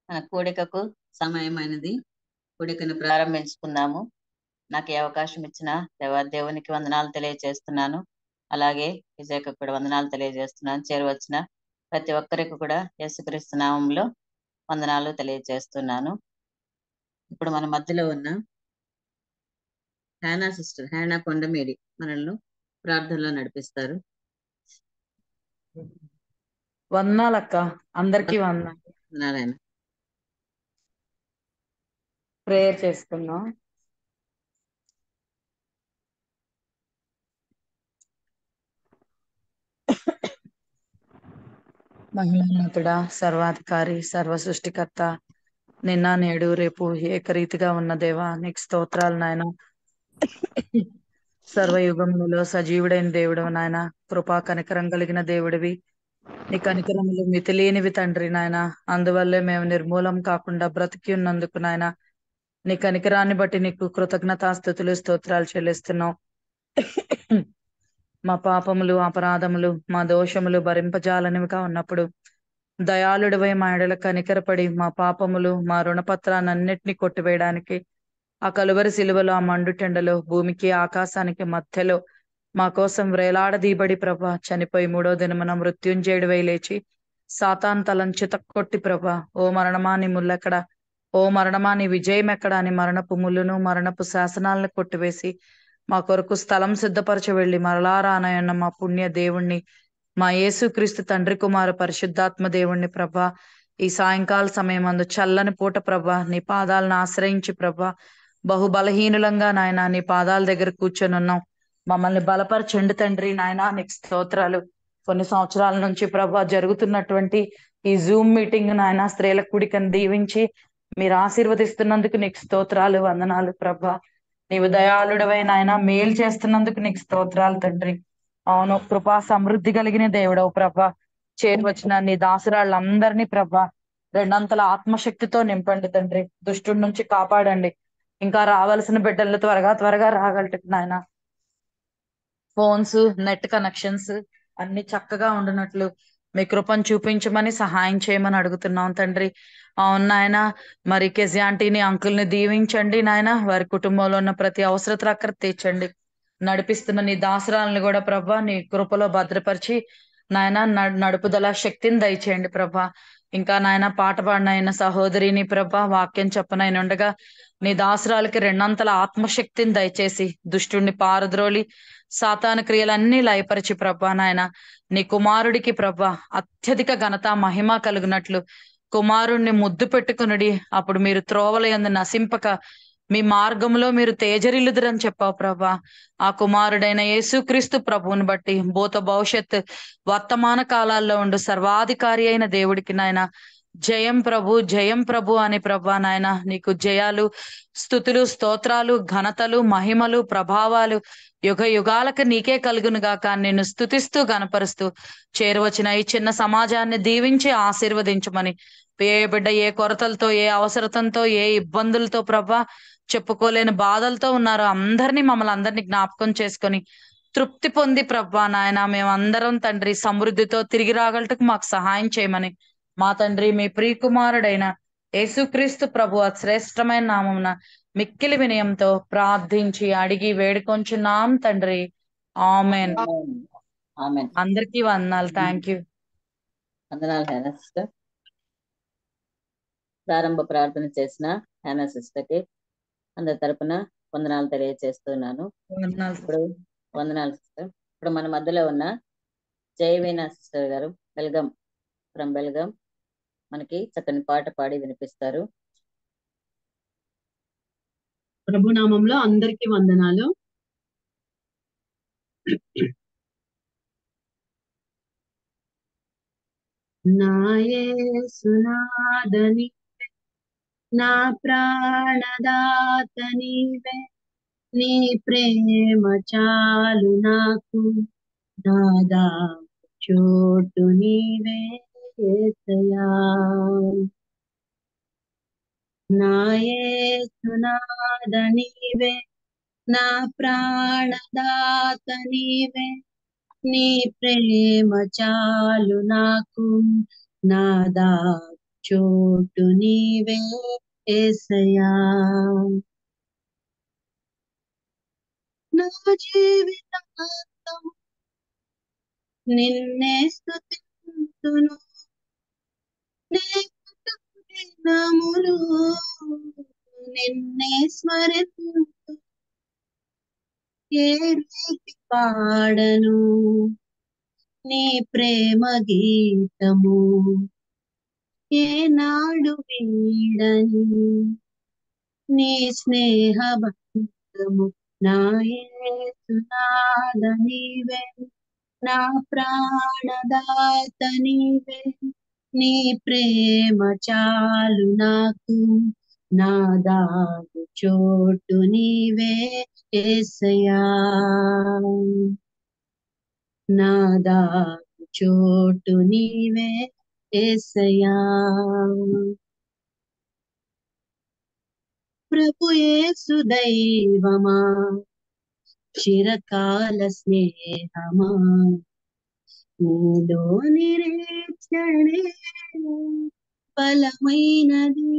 మన కూడికకు సమయమైనది. కూడికను ప్రారంభించుకుందాము. నాకు ఈ అవకాశం ఇచ్చిన దేవునికి వందనాలు తెలియజేస్తున్నాను. అలాగే విజయకు కూడా వందనాలు తెలియజేస్తున్నాను. చేరువచ్చిన ప్రతి ఒక్కరికి కూడా యేసుక్రీస్తు నామంలో వందనాలు తెలియజేస్తున్నాను. ఇప్పుడు మన మధ్యలో ఉన్న హ్యానా సిస్టర్, హ్యానా కొండమేడి మనల్ని ప్రార్థనలో నడిపిస్తారు. వందనాలక్క, అందరికీ వందనాలు. నారాయణ ప్రేయర్ చేసుకుందాం. మహిమోన్నతుడా, సర్వాధికారి, సర్వ సృష్టికర్త, నిన్న నేడు రేపు ఏకరీతిగా ఉన్న దేవా, నీకు స్తోత్రాలు నాయన. సర్వయుగములలో సజీవుడైన దేవుడు నాయన, కృపా కనికరం కలిగిన దేవుడివి. నీ కనికరములు మితిలేనివి తండ్రి నాయన. అందువల్లే మేము నిర్మూలం కాకుండా బ్రతికి ఉన్నందుకు నాయన, నీ కనికరాన్ని బట్టి నీకు కృతజ్ఞతాస్తుతులు స్తోత్రాలు చెల్లిస్తున్నాం. మా పాపములు, అపరాధములు, మా దోషములు భరింపజాలనివిగా ఉన్నప్పుడు దయాళుడివై మా ఎడల కనికరపడి మా పాపములు, మా రుణపత్రాన్నిటినీ కొట్టివేయడానికి ఆ కలువరి శిలువలో, ఆ మండుటెండలో, భూమికి ఆకాశానికి మధ్యలో మా కోసం వ్రేలాడదీబడి ప్రభా చనిపోయి మూడో దినమున మృత్యుంజయుడివై లేచి సాతాన్ తలను చితక్కొట్టి ప్రభా, ఓ మరణమా నీ ముల్లెక్కడ, ఓ మరణమా నీ విజయం ఎక్కడ అని మరణపు ముళ్ళును మరణపు శాసనాలను కొట్టివేసి మా కొరకు స్థలం సిద్ధపరచ వెళ్ళి మరలా రానయన్న మా పుణ్య దేవుణ్ణి, మా యేసుక్రీస్తు తండ్రి కుమార పరిశుద్ధాత్మ దేవుణ్ణి ప్రభా, ఈ సాయంకాల సమయం అందు చల్లని పూట ప్రభా నీ పాదాలను ఆశ్రయించి ప్రభా, బహుబలహీనులంగా నాయన నీ పాదాల దగ్గర కూర్చొని ఉన్నాం. మమ్మల్ని బలపరచండి తండ్రి నాయన, నీకు స్తోత్రాలు. కొన్ని సంవత్సరాల నుంచి ప్రభా జరుగుతున్నటువంటి ఈ జూమ్ మీటింగ్ నాయన స్త్రీల కూడికను దీవించి మీరు ఆశీర్వదిస్తున్నందుకు నీకు స్తోత్రాలు, వందనాలు ప్రభా. నీవు దయాళుడవై నాయన మేలు చేస్తున్నందుకు నీకు స్తోత్రాలు తండ్రి. అవును, కృపా సమృద్ధి కలిగిన దేవుడవు ప్రభా. చేరువచ్చిన నీ దాసురాళ్ళందరినీ ప్రభా రెండంతల ఆత్మశక్తితో నింపండి తండ్రి. దుష్టుడి నుంచి కాపాడండి. ఇంకా రావాల్సిన బిడ్డలు త్వరగా త్వరగా రాగలటకు నాయన. ఫోన్స్, నెట్ కనెక్షన్స్ అన్ని చక్కగా ఉండునట్లు మీ కృపను చూపించమని సహాయం చేయమని అడుగుతున్నాం తండ్రి. అవును నాయన, మరి కెజి ఆంటీని, అంకుల్ని దీవించండి నాయన. వారి కుటుంబంలో ఉన్న ప్రతి అవసరత అక్కడ తీర్చండి. నడిపిస్తున్న నీ దాసరాలను కూడా ప్రభా నీ కృపలో భద్రపరిచి నాయన నడుపుదల శక్తిని దయచేయండి ప్రభా. ఇంకా నాయన పాట పాడినైన సహోదరిని ప్రభా వాక్యం చెప్పనైన ఉండగా నీ దాసరాలకి రెండంతల ఆత్మశక్తిని దయచేసి దుష్టుణ్ణి పారద్రోలి సాతాను క్రియలన్నీ లయపరిచి ప్రభా నాయన నీ కుమారుడికి ప్రభా అత్యధిక ఘనత మహిమ కలుగునట్లు కుమారుణ్ణి ముద్దు పెట్టుకునుడి. అప్పుడు మీరు త్రోవల యందు నశింపక మీ మార్గంలో మీరు తేజరిల్లుదురని చెప్పావు ప్రభా. ఆ కుమారుడైన యేసుక్రీస్తు ప్రభువుని బట్టి భూత భవిష్యత్ వర్తమాన కాలాల్లో ఉండు సర్వాధికారి అయిన దేవుడికి నాయన జయం ప్రభు, జయం ప్రభు అని ప్రభా నాయన నీకు జయాలు, స్తుతులు, స్తోత్రాలు, ఘనతలు, మహిమలు, ప్రభావాలు యుగ యుగాలకు నీకే కలుగును గాక. నిన్ను స్తుతిస్తూ గనపరుస్తూ చేరువచ్చిన ఈ చిన్న సమాజాన్ని దీవించి ఆశీర్వదించమని, ఏ బిడ్డ ఏ కొరతలతో, ఏ అవసరతంతో, ఏ ఇబ్బందులతో ప్రభా చెప్పుకోలేని బాధలతో ఉన్నారో అందరినీ మమ్మల్ని అందరినీ జ్ఞాపకం చేసుకొని తృప్తి పొంది ప్రభా నాయన మేమందరం తండ్రి సమృద్ధితో తిరిగి రాగలటకు మాకు సహాయం చేయమని మా తండ్రి మీ ప్రియకుమారుడైన యేసుక్రీస్తు ప్రభు శ్రేష్టమైన నామమున మిక్కిలి వినయంతో ప్రార్థించి అడిగి వేడుకొంచున్నాం తండ్రి. ఆమెన్. ఆమెన్. అందరికీ వందనాలు. Thank you. వందనాలు హ్యానా సిస్టర్. ప్రారంభ ప్రార్థన చేసిన హ్యానా సిస్టర్కి అందరి తరపున వందనాలు తెలియజేస్తున్నాను. ఇప్పుడు వందనాలు సిస్టర్. ఇప్పుడు మన మధ్యలో ఉన్న జయవీణ సిస్టర్ గారు బెల్గం, ఫ్రమ్ బెల్గం, మనకి చక్కని పాట పాడి వినిపిస్తారు. ప్రభునామంలో అందరికీ వందనాలు. నా యేసునాథ నీవే, నా ప్రాణదాత నీవే, నీ ప్రేమ చాలు నాకు, నాదా చోటు నీవే యేసయ్యా. నా యేసునాథ నీవే, నా ప్రాణదాత నీవే, నీ ప్రేమ చాలు నాకు, నాదా చోటు నీవే యేసయ్యా. నా జీవితాంతం నిన్నే స్తుతింతును, నే బ్రతుకు దినములు నిన్నే స్మరింతు. ఏ రీతి పాడను నీ ప్రేమ గీతము, ఏనాడు వీడని నీ స్నేహ బంధము. నా యేసునాథ నీవే, నా ప్రాణదాత నీవే, నీ ప్రేమ చాలు నాకు, నా దాగు చోటు నీవే యేసయ్యా. నా దాగు చోటు నీవే యేసయ్యా. ప్రభు యేసు దైవమా, చిరకాల స్నేహమా, నీలో నిరీక్షణే బలమైనది.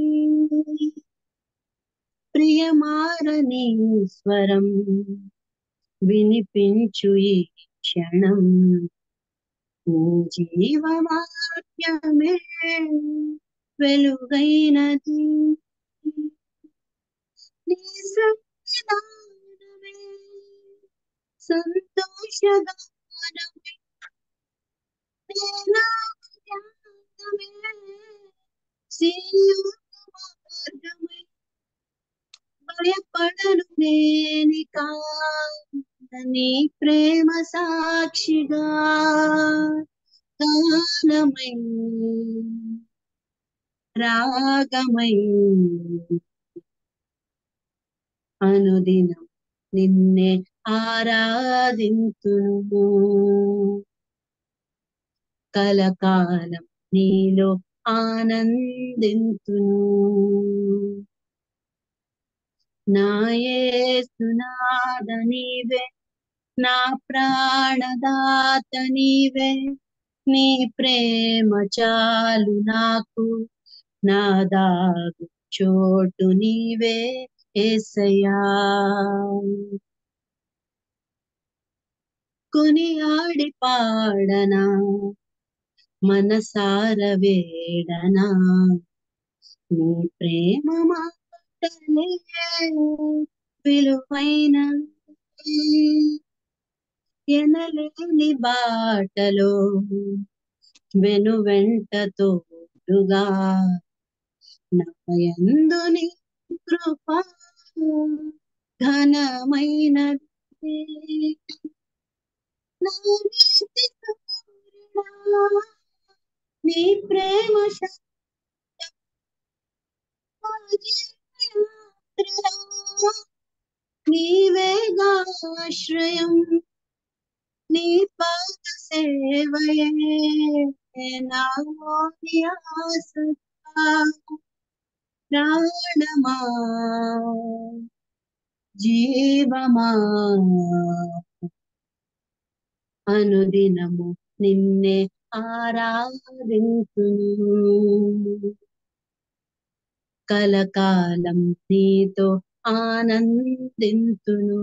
ప్రియమారని స్వరం వినిపించు ఈ క్షణం, నీ జీవవాక్యమే వెలుగైనది. నీ సన్నిధానమే సంతోషగానమే, నీ నామధ్యానమే సీయోను మార్గమే. భయపడను నేనిక నీ ప్రేమ సాక్షిగా, గానమై రాగమై అనుదినం నిన్నే ఆరాధింతును. కలకాలం నీలో ఆనందింతును. నా యేసునాథ నీవే, నా ప్రాణదాత నీవే, నీ ప్రేమ చాలు నాకు, నా దాగు చోటు నీవే యేసయ్యా. కొనియాడి పాడనా, మనసార వేడనా, నీ ప్రేమ మాటలే విలువైనవి. ఎనలేని బాటలో వెనువెంట తోడుగా, నాయందు నీ కృప ఘనమైనది. నా నీతి సూర్యుడా, నీ ప్రేమ శక్తిగా, నీవేగాశ్రయం, నీ పాద సేవయే నా ఆసరా. ప్రాణమా జీవమా అనుదినము నిన్నే ఆరాధింతును. కలకాలం నీతో ఆనందింతును.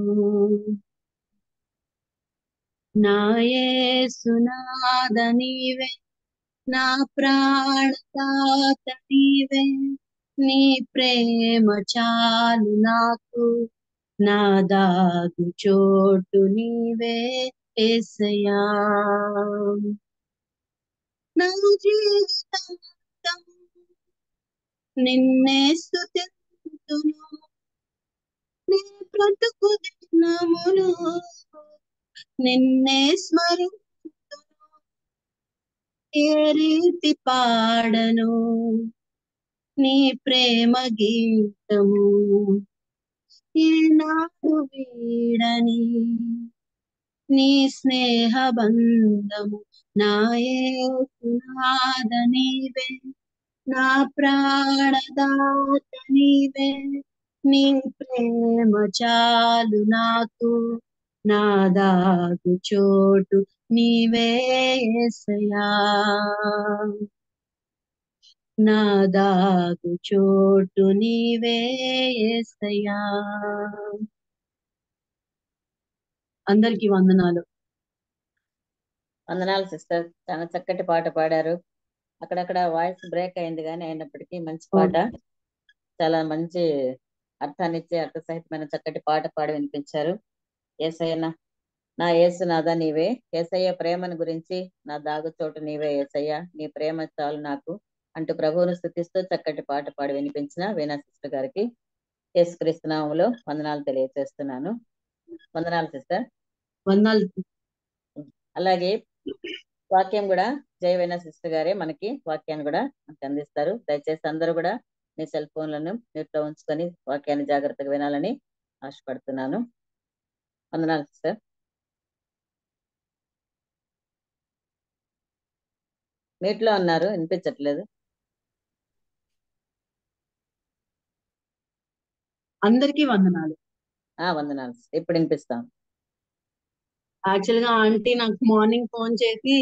నా యేసునాథ నీవే, నా ప్రాణదాత నీవే, నీ ప్రేమ చాలు నాకు, నా దాగు చోటు నీవే యేసయ్యా. నా జీవితాంతం నిన్నే స్తుతింతును, నీ బ్రతుకు దినములు నిన్నే స్మరింతును. ఏ రీతి పాడను నీ ప్రేమ గీతము, ఏనాడు వీడని నీ స్నేహ బంధము. నా యేసునాథ నీవే, నా ప్రాణదాత నీవే, నీ ప్రేమ చాలు నాకు, నా దాగు చోటు నీవే యేసయ్యా. నా దాగు చోటు నీవే యేసయ్యా. అందరికీ వందనాలు. వందనాలు సిస్టర్, చాలా చక్కటి పాట పాడారు. అక్కడక్కడ వాయిస్ బ్రేక్ అయింది కానీ అయినప్పటికీ మంచి పాట, చాలా మంచి అర్థాన్ని ఇచ్చే అర్థసహితమైన చక్కటి పాట పాడి వినిపించారు. యేసయ్య నా యేసునాథా నీవే, యేసయ్య ప్రేమను గురించి నా దాగు చోటు నీవే యేసయ్య, నీ ప్రేమ చాలు నాకు అంటూ ప్రభువును స్తుతిస్తూ చక్కటి పాట పాడి వినిపించిన వీణా సిస్టర్ గారికి యేసుక్రీస్తు నామములో వందనాలు తెలియజేస్తున్నాను. వందనాలు సిస్టర్. వందనాలు. అలాగే వాక్యం కూడా జయవైన సిస్టర్ గారే మనకి వాక్యాన్ని కూడా మనకి అందిస్తారు. దయచేసి అందరూ కూడా మీ సెల్ ఫోన్లను మ్యూట్లో ఉంచుకొని వాక్యాన్ని జాగ్రత్తగా వినాలని ఆశపడుతున్నాను. వందనాలు సిస్టర్. మీట్లో ఉన్నారు, వినిపించట్లేదు. అందరికీ వందనాలు. వందనాలు సిస్టర్, ఇప్పుడు వినిపిస్తాం. యాక్చువల్ గా ఆంటీ నాకు మార్నింగ్ ఫోన్ చేసి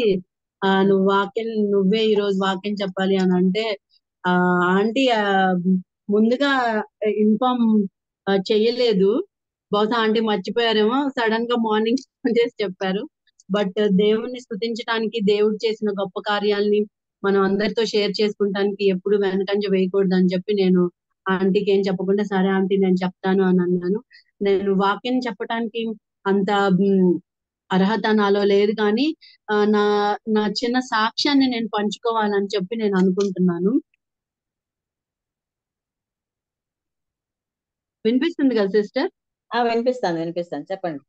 నువ్వే ఈ రోజు వాక్యం చెప్పాలి అని అంటే ఆంటీ ముందుగా ఇన్ఫార్మ్ చెయ్యలేదు. బహుశా ఆంటీ మర్చిపోయారేమో, సడన్ గా మార్నింగ్ ఫోన్ చేసి చెప్పారు. బట్ దేవుణ్ణి స్తుతించడానికి, దేవుడు చేసిన గొప్ప కార్యాలని మనం అందరితో షేర్ చేసుకుంటానికి ఎప్పుడు వెనకంజ వేయకూడదు అని చెప్పి నేను ఆంటీకి ఏం చెప్పకుండా సరే ఆంటీ నేను చెప్తాను అని అన్నాను. నేను వాక్యం చెప్పడానికి అంత అర్హత నాలో లేదు, కానీ నా నా చిన్న సాక్ష్యాన్ని నేను పంచుకోవాలని చెప్పి నేను అనుకుంటున్నాను. వినిపిస్తుంది కదా సిస్టర్? వినిపిస్తాను, చెప్పండి.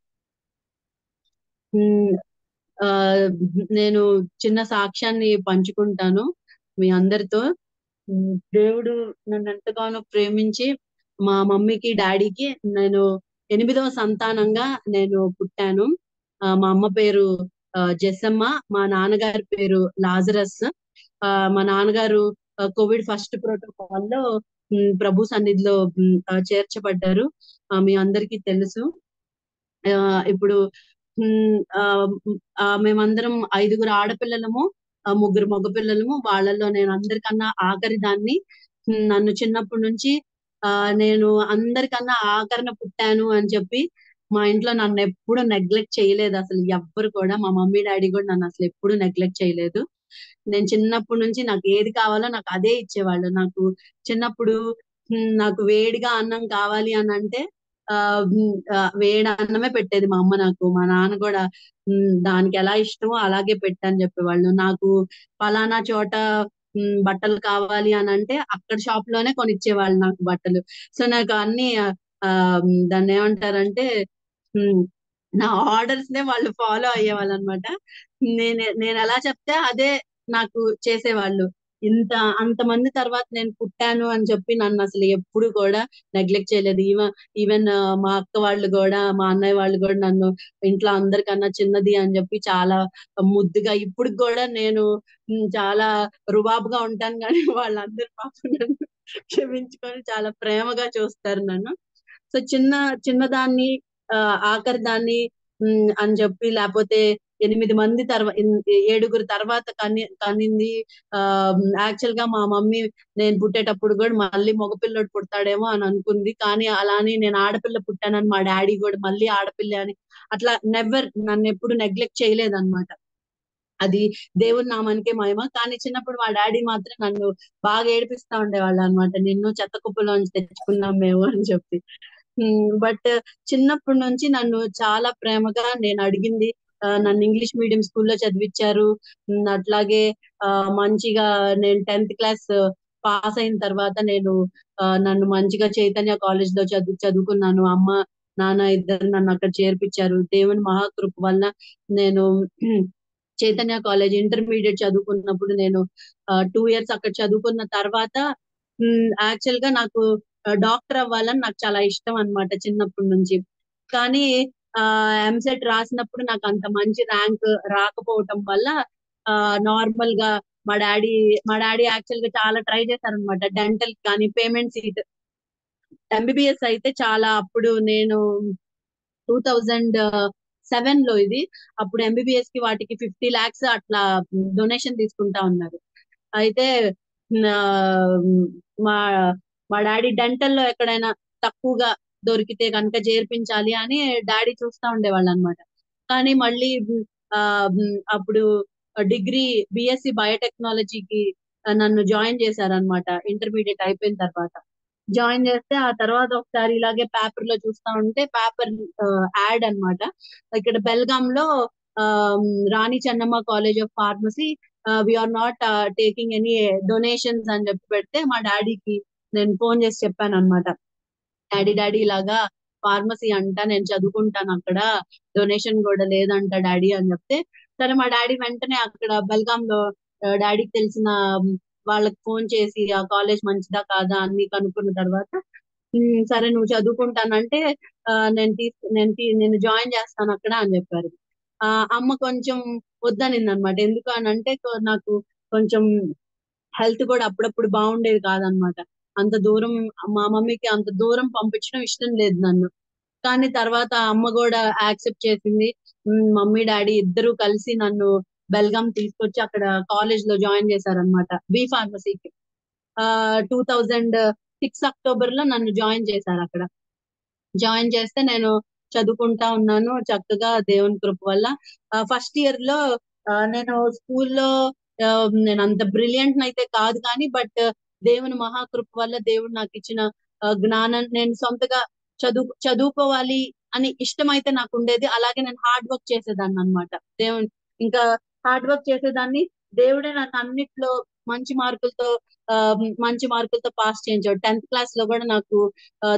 నేను చిన్న సాక్ష్యాన్ని పంచుకుంటాను మీ అందరితో. దేవుడు నన్ను ఎంతగానో ప్రేమించి మా మమ్మీకి డాడీకి నేను 8వ సంతానంగా నేను పుట్టాను. మా అమ్మ పేరు జెస్సమ్మ, మా నాన్నగారి పేరు లాజరస్. మా నాన్నగారు కోవిడ్ ఫస్ట్ ప్రోటోకాల్ లో ప్రభు సన్నిధిలో చేర్చబడ్డారు. మీ అందరికీ తెలుసు. ఇప్పుడు మేమందరం 5గురు ఆడపిల్లలము, 3 మగపిల్లలము. వాళ్ళల్లో నేను అందరికన్నా ఆఖరి దాన్ని. నన్ను చిన్నప్పటి నుంచి నేను అందరికన్నా ఆఖరిన పుట్టాను అని చెప్పి మా ఇంట్లో నన్ను ఎప్పుడు నెగ్లెక్ట్ చేయలేదు. అసలు ఎవ్వరు కూడా, మా మమ్మీ డాడీ కూడా నన్ను అసలు ఎప్పుడు నెగ్లెక్ట్ చేయలేదు. నేను చిన్నప్పటి నుంచి నాకు ఏది కావాలో నాకు అదే ఇచ్చేవాళ్ళు. నాకు చిన్నప్పుడు నాకు వేడిగా అన్నం కావాలి అని అంటే వేడి అన్నమే పెట్టేది మా అమ్మ నాకు. మా నాన్న కూడా దానికి ఎలా ఇష్టమో అలాగే పెట్టని చెప్పేవాళ్ళు. నాకు పలానా చోట బట్టలు కావాలి అని అంటే అక్కడ షాప్ లోనే కొనిచ్చేవాళ్ళు నాకు బట్టలు. సో నాకు అన్ని దాన్ని ఏమంటారంటే నా ఆర్డర్స్ నే వాళ్ళు ఫాలో అయ్యేవాళ్ళు అనమాట. నేను ఎలా చెప్తే అదే నాకు చేసేవాళ్ళు. అంతమంది తర్వాత నేను పుట్టాను అని చెప్పి నన్ను అసలు ఎప్పుడు కూడా నెగ్లెక్ట్ చేయలేదు. ఈవెన్ మా అక్క వాళ్ళు కూడా, మా అన్నయ్య వాళ్ళు కూడా నన్ను ఇంట్లో అందరికన్నా చిన్నది అని చెప్పి చాలా ముద్దుగా, ఇప్పుడు కూడా నేను చాలా రుబాబుగా ఉంటాను కానీ వాళ్ళందరూ పాపం నన్ను క్షమించుకొని చాలా ప్రేమగా చూస్తారు నన్ను. సో చిన్నదాన్ని ఆఖరి దాన్ని అని చెప్పి, లేకపోతే 8 మంది తర్వాత 7గురు తర్వాత కనింది. యాక్చువల్ గా మా మమ్మీ నేను పుట్టేటప్పుడు కూడా మళ్ళీ మగపిల్లడు పుడతాడేమో అని అనుకుంది. కానీ అలా అని నేను ఆడపిల్ల పుట్టానని మా డాడీ కూడా మళ్ళీ ఆడపిల్ల అని అట్లా నెవర్ నన్ను ఎప్పుడు నెగ్లెక్ట్ చేయలేదన్నమాట. అది దేవుని నామానికే మహిమ. కానీ చిన్నప్పుడు మా డాడీ మాత్రం నన్ను బాగా ఏడిపిస్తా ఉండేవాళ్ళు అనమాట. నిన్ను చెత్త కుప్పలోంచి తెచ్చుకున్నాం మేము అని చెప్పి. బట్ చిన్నప్పటి నుంచి నన్ను చాలా ప్రేమగా నేను అడిగింది, నన్ను ఇంగ్లీష్ మీడియం స్కూల్లో చదివించారు. అట్లాగే మంచిగా నేను 10th క్లాస్ పాస్ అయిన తర్వాత నన్ను మంచిగా చైతన్య కాలేజ్ లో చదువుకున్నాను. అమ్మ నాన్న ఇద్దరు నన్ను అక్కడ చేర్పించారు. దేవుని మహాకృప వల్ల నేను చైతన్య కాలేజ్ ఇంటర్మీడియట్ చదువుకున్నప్పుడు నేను 2 years అక్కడ చదువుకున్న తర్వాత యాక్చువల్ గా నాకు డాక్టర్ అవ్వాలని నాకు చాలా ఇష్టం అన్నమాట చిన్నప్పటి నుంచి. కానీ ఎంసెట్ రాసినప్పుడు నాకు అంత మంచి ర్యాంక్ రాకపోవటం వల్ల నార్మల్ గా మా డాడీ యాక్చువల్ గా చాలా ట్రై చేశారనమాట. డెంటల్ కానీ పేమెంట్ సీట్, ఎంబీబీఎస్ అయితే చాలా, అప్పుడు నేను 2007 లో ఇది, అప్పుడు ఎంబీబీఎస్ కి వాటికి 50 lakhs అట్లా డొనేషన్ తీసుకుంటా ఉన్నారు. అయితే ఆ, మా మా డాడీ డెంటల్ లో ఎక్కడైనా తక్కువగా దొరికితే కనుక చేర్పించాలి అని డాడీ చూస్తా ఉండేవాళ్ళు అనమాట. కానీ మళ్ళీ ఆ అప్పుడు డిగ్రీ బిఎస్సి బయోటెక్నాలజీకి నన్ను జాయిన్ చేశారనమాట ఇంటర్మీడియట్ అయిపోయిన తర్వాత. జాయిన్ చేస్తే ఆ తర్వాత ఒకసారి ఇలాగే పేపర్ లో చూస్తా ఉంటే పేపర్ యాడ్ అన్నమాట. ఇక్కడ బెల్గాం లో ఆ, Rani Chennamma college of pharmacy we are not taking any donations అని చెప్పి పెడితే మా డాడీకి నేను ఫోన్ చేసి చెప్పాను అనమాట. డాడీ ఇలాగా ఫార్మసీ అంట, నేను చదువుకుంటాను అక్కడ, డొనేషన్ కూడా లేదంట డాడీ అని చెప్తే, సరే మా డాడీ వెంటనే అక్కడ బెల్గాంలో డాడీకి తెలిసిన వాళ్ళకి ఫోన్ చేసి ఆ కాలేజ్ మంచిదా కాదా అన్ని కనుక్కున్న తర్వాత సరే నువ్వు చదువుకుంటానంటే నేను జాయిన్ చేస్తాను అక్కడ అని చెప్పారు. ఆ అమ్మ కొంచెం వద్దనింది అనమాట. ఎందుకు అని అంటే నాకు కొంచెం హెల్త్ కూడా అప్పుడప్పుడు బాగుండేది కాదనమాట. అంత దూరం మా మమ్మీకి అంత దూరం పంపించడం ఇష్టం లేదు నన్ను. కానీ తర్వాత అమ్మ కూడా యాక్సెప్ట్ చేసింది. మమ్మీ డాడీ ఇద్దరు కలిసి నన్ను బెల్గాం తీసుకొచ్చి అక్కడ కాలేజ్ లో జాయిన్ చేశారనమాట బి ఫార్మసీకి. 2006 అక్టోబర్ లో నన్ను జాయిన్ చేశారు అక్కడ. జాయిన్ చేస్తే నేను చదువుకుంటా ఉన్నాను చక్కగా దేవుని కృప వల్ల. ఫస్ట్ ఇయర్ లో నేను స్కూల్లో నేను అంత బ్రిలియంట్ అయితే కాదు కానీ బట్ దేవుని మహాకృప వల్ల దేవుడు నాకు ఇచ్చిన జ్ఞానం, నేను సొంతగా చదువుకోవాలి అని ఇష్టం అయితే నాకు ఉండేది. అలాగే నేను హార్డ్ వర్క్ చేసేదాన్ని అనమాట. దేవుని ఇంకా హార్డ్ వర్క్ చేసేదాన్ని. దేవుడే నన్ను అన్నిట్లో మంచి మార్కులతో ఆ, మంచి మార్కులతో పాస్ చేయించాడు. 10th క్లాస్ లో కూడా నాకు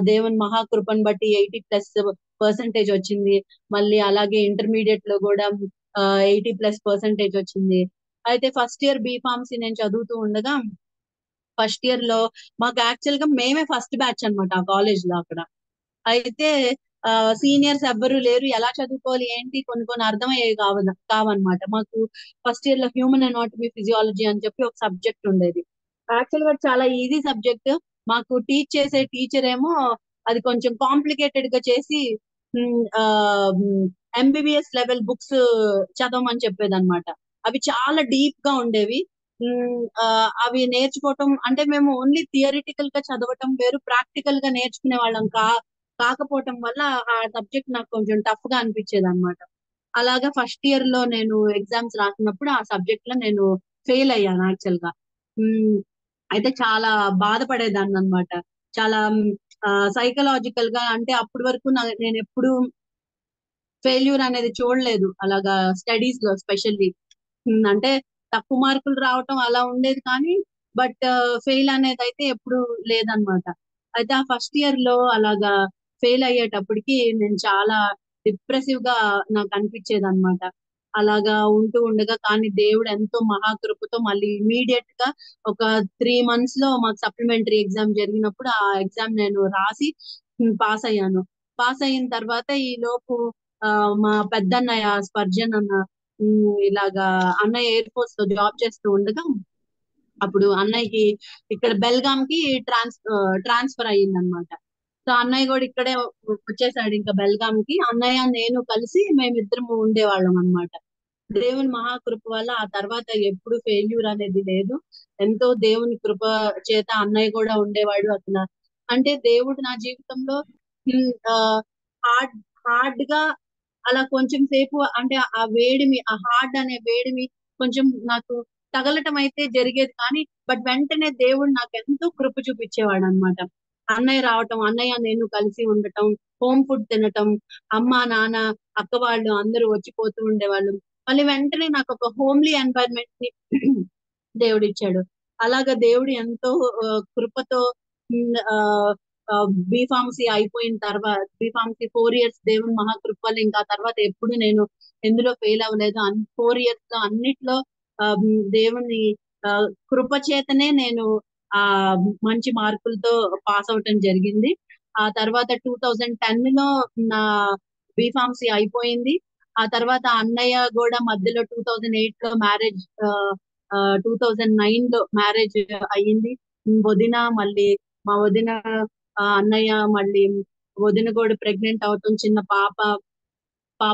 దేవుని మహాకృపను బట్టి 80+% వచ్చింది. మళ్ళీ అలాగే ఇంటర్మీడియట్ లో కూడా 80+% వచ్చింది. అయితే ఫస్ట్ ఇయర్ బి ఫార్మసీ నేను చదువుతూ ఉండగా ఫస్ట్ ఇయర్ లో మాకు యాక్చువల్ గా మేమే ఫస్ట్ బ్యాచ్ అన్నమాట ఆ కాలేజ్ లో అక్కడ. అయితే సీనియర్స్ ఎవ్వరు లేరు, ఎలా చదువుకోవాలి ఏంటి కొన్ని కొన్ని అర్థమయ్యేవి కావన్నమాట మాకు. ఫస్ట్ ఇయర్ లో హ్యూమన్ అనాటమీ ఫిజియాలజీ అని చెప్పి ఒక సబ్జెక్ట్ ఉండేది. యాక్చువల్ గా చాలా ఈజీ సబ్జెక్ట్. మాకు టీచ్ చేసే టీచర్ ఏమో అది కొంచెం కాంప్లికేటెడ్ గా చేసి ఎంబీబీఎస్ లెవెల్ బుక్స్ చదవమని చెప్పేది అనమాట. అవి చాలా డీప్ గా ఉండేవి. అవి నేర్చుకోవటం అంటే మేము ఓన్లీ థియరిటికల్ గా చదవటం వేరు, ప్రాక్టికల్ గా నేర్చుకునే వాళ్ళం కాకపోవటం వల్ల ఆ సబ్జెక్ట్ నాకు కొంచెం టఫ్ గా అనిపించేది అనమాట. అలాగా ఫస్ట్ ఇయర్ లో నేను ఎగ్జామ్స్ రాసినప్పుడు ఆ సబ్జెక్ట్ లో నేను ఫెయిల్ అయ్యాను యాక్చువల్ గా. అయితే చాలా బాధపడేదాన్ని అనమాట. చాలా సైకలాజికల్ గా, అంటే అప్పటి వరకు నేను ఎప్పుడు ఫెయిల్యూర్ అనేది చూడలేదు అలాగా స్టడీస్ లో స్పెషల్లీ. అంటే తక్కువ మార్కులు రావటం అలా ఉండేది కానీ బట్ ఫెయిల్ అనేది అయితే ఎప్పుడు లేదనమాట. అయితే ఆ ఫస్ట్ ఇయర్ లో అలాగా ఫెయిల్ అయ్యేటప్పటికి నేను చాలా డిప్రెసివ్ గా నాకు అనిపించేది అనమాట. అలాగా ఉంటూ ఉండగా కానీ దేవుడు ఎంతో మహాకృపతో మళ్ళీ ఇమీడియట్ గా ఒక 3 months లో మాకు సప్లిమెంటరీ ఎగ్జామ్ జరిగినప్పుడు ఆ ఎగ్జామ్ నేను రాసి పాస్ అయ్యాను. పాస్ అయిన తర్వాత ఈ లోపు ఆ, మా పెద్దన్నయ్య స్పర్జన్ అన్న ఇలాగా అన్నయ్య ఎయిర్ ఫోర్స్ లో జాబ్ చేస్తూ ఉండగా అప్పుడు అన్నయ్యకి ఇక్కడ బెల్గాం కి ట్రాన్స్ఫర్ అయ్యింది అనమాట. సో అన్నయ్య కూడా ఇక్కడే వచ్చేసాడు ఇంకా బెల్గాం కి. అన్నయ్య నేను కలిసి మేమిద్దరం ఉండేవాళ్ళం అన్నమాట. దేవుని మహాకృప వల్ల ఆ తర్వాత ఎప్పుడు ఫెయిల్యూర్ అనేది లేదు. ఎంతో దేవుని కృప చేత అన్నయ్య కూడా ఉండేవాడు అతను. అంటే దేవుడు నా జీవితంలో హార్డ్ హార్డ్ గా అలా కొంచెం సేపు అంటే ఆ వేడిమి, ఆ హార్డ్ అనే వేడిమి కొంచెం నాకు తగలటం అయితే జరిగేది కానీ బట్ వెంటనే దేవుడు నాకు ఎంతో కృప చూపించేవాడు అనమాట. అన్నయ్య రావటం, అన్నయ్య నేను కలిసి ఉండటం, హోమ్ ఫుడ్ తినటం, అమ్మ నాన్న అక్క వాళ్ళు అందరూ వచ్చిపోతూ ఉండేవాళ్ళు. మళ్ళీ వెంటనే నాకు ఒక హోమ్లీ ఎన్వైరన్మెంట్ ని దేవుడు ఇచ్చాడు. అలాగా దేవుడు ఎంతో కృపతో బి ఫార్మసీ అయిపోయిన తర్వాత బి ఫార్మసీ 4 years దేవుని మహాకృప వల్ల ఇంకా తర్వాత ఎప్పుడు నేను ఎందులో ఫెయిల్ అవ్వలేదు. 4 years లో అన్నిట్లో దేవుని ఆ, కృప చేతనే నేను ఆ మంచి మార్కులతో పాస్ అవటం జరిగింది. ఆ తర్వాత 2010 లో నా బి ఫార్మసీ అయిపోయింది. ఆ తర్వాత అన్నయ్య కూడా మధ్యలో 2008 లో మ్యారేజ్, 2009 లో మ్యారేజ్ అయ్యింది. వదిన మళ్ళీ మా వదిన అన్నయ్య మళ్ళీ వదిన కూడా ప్రెగ్నెంట్ అవటం, చిన్న పాప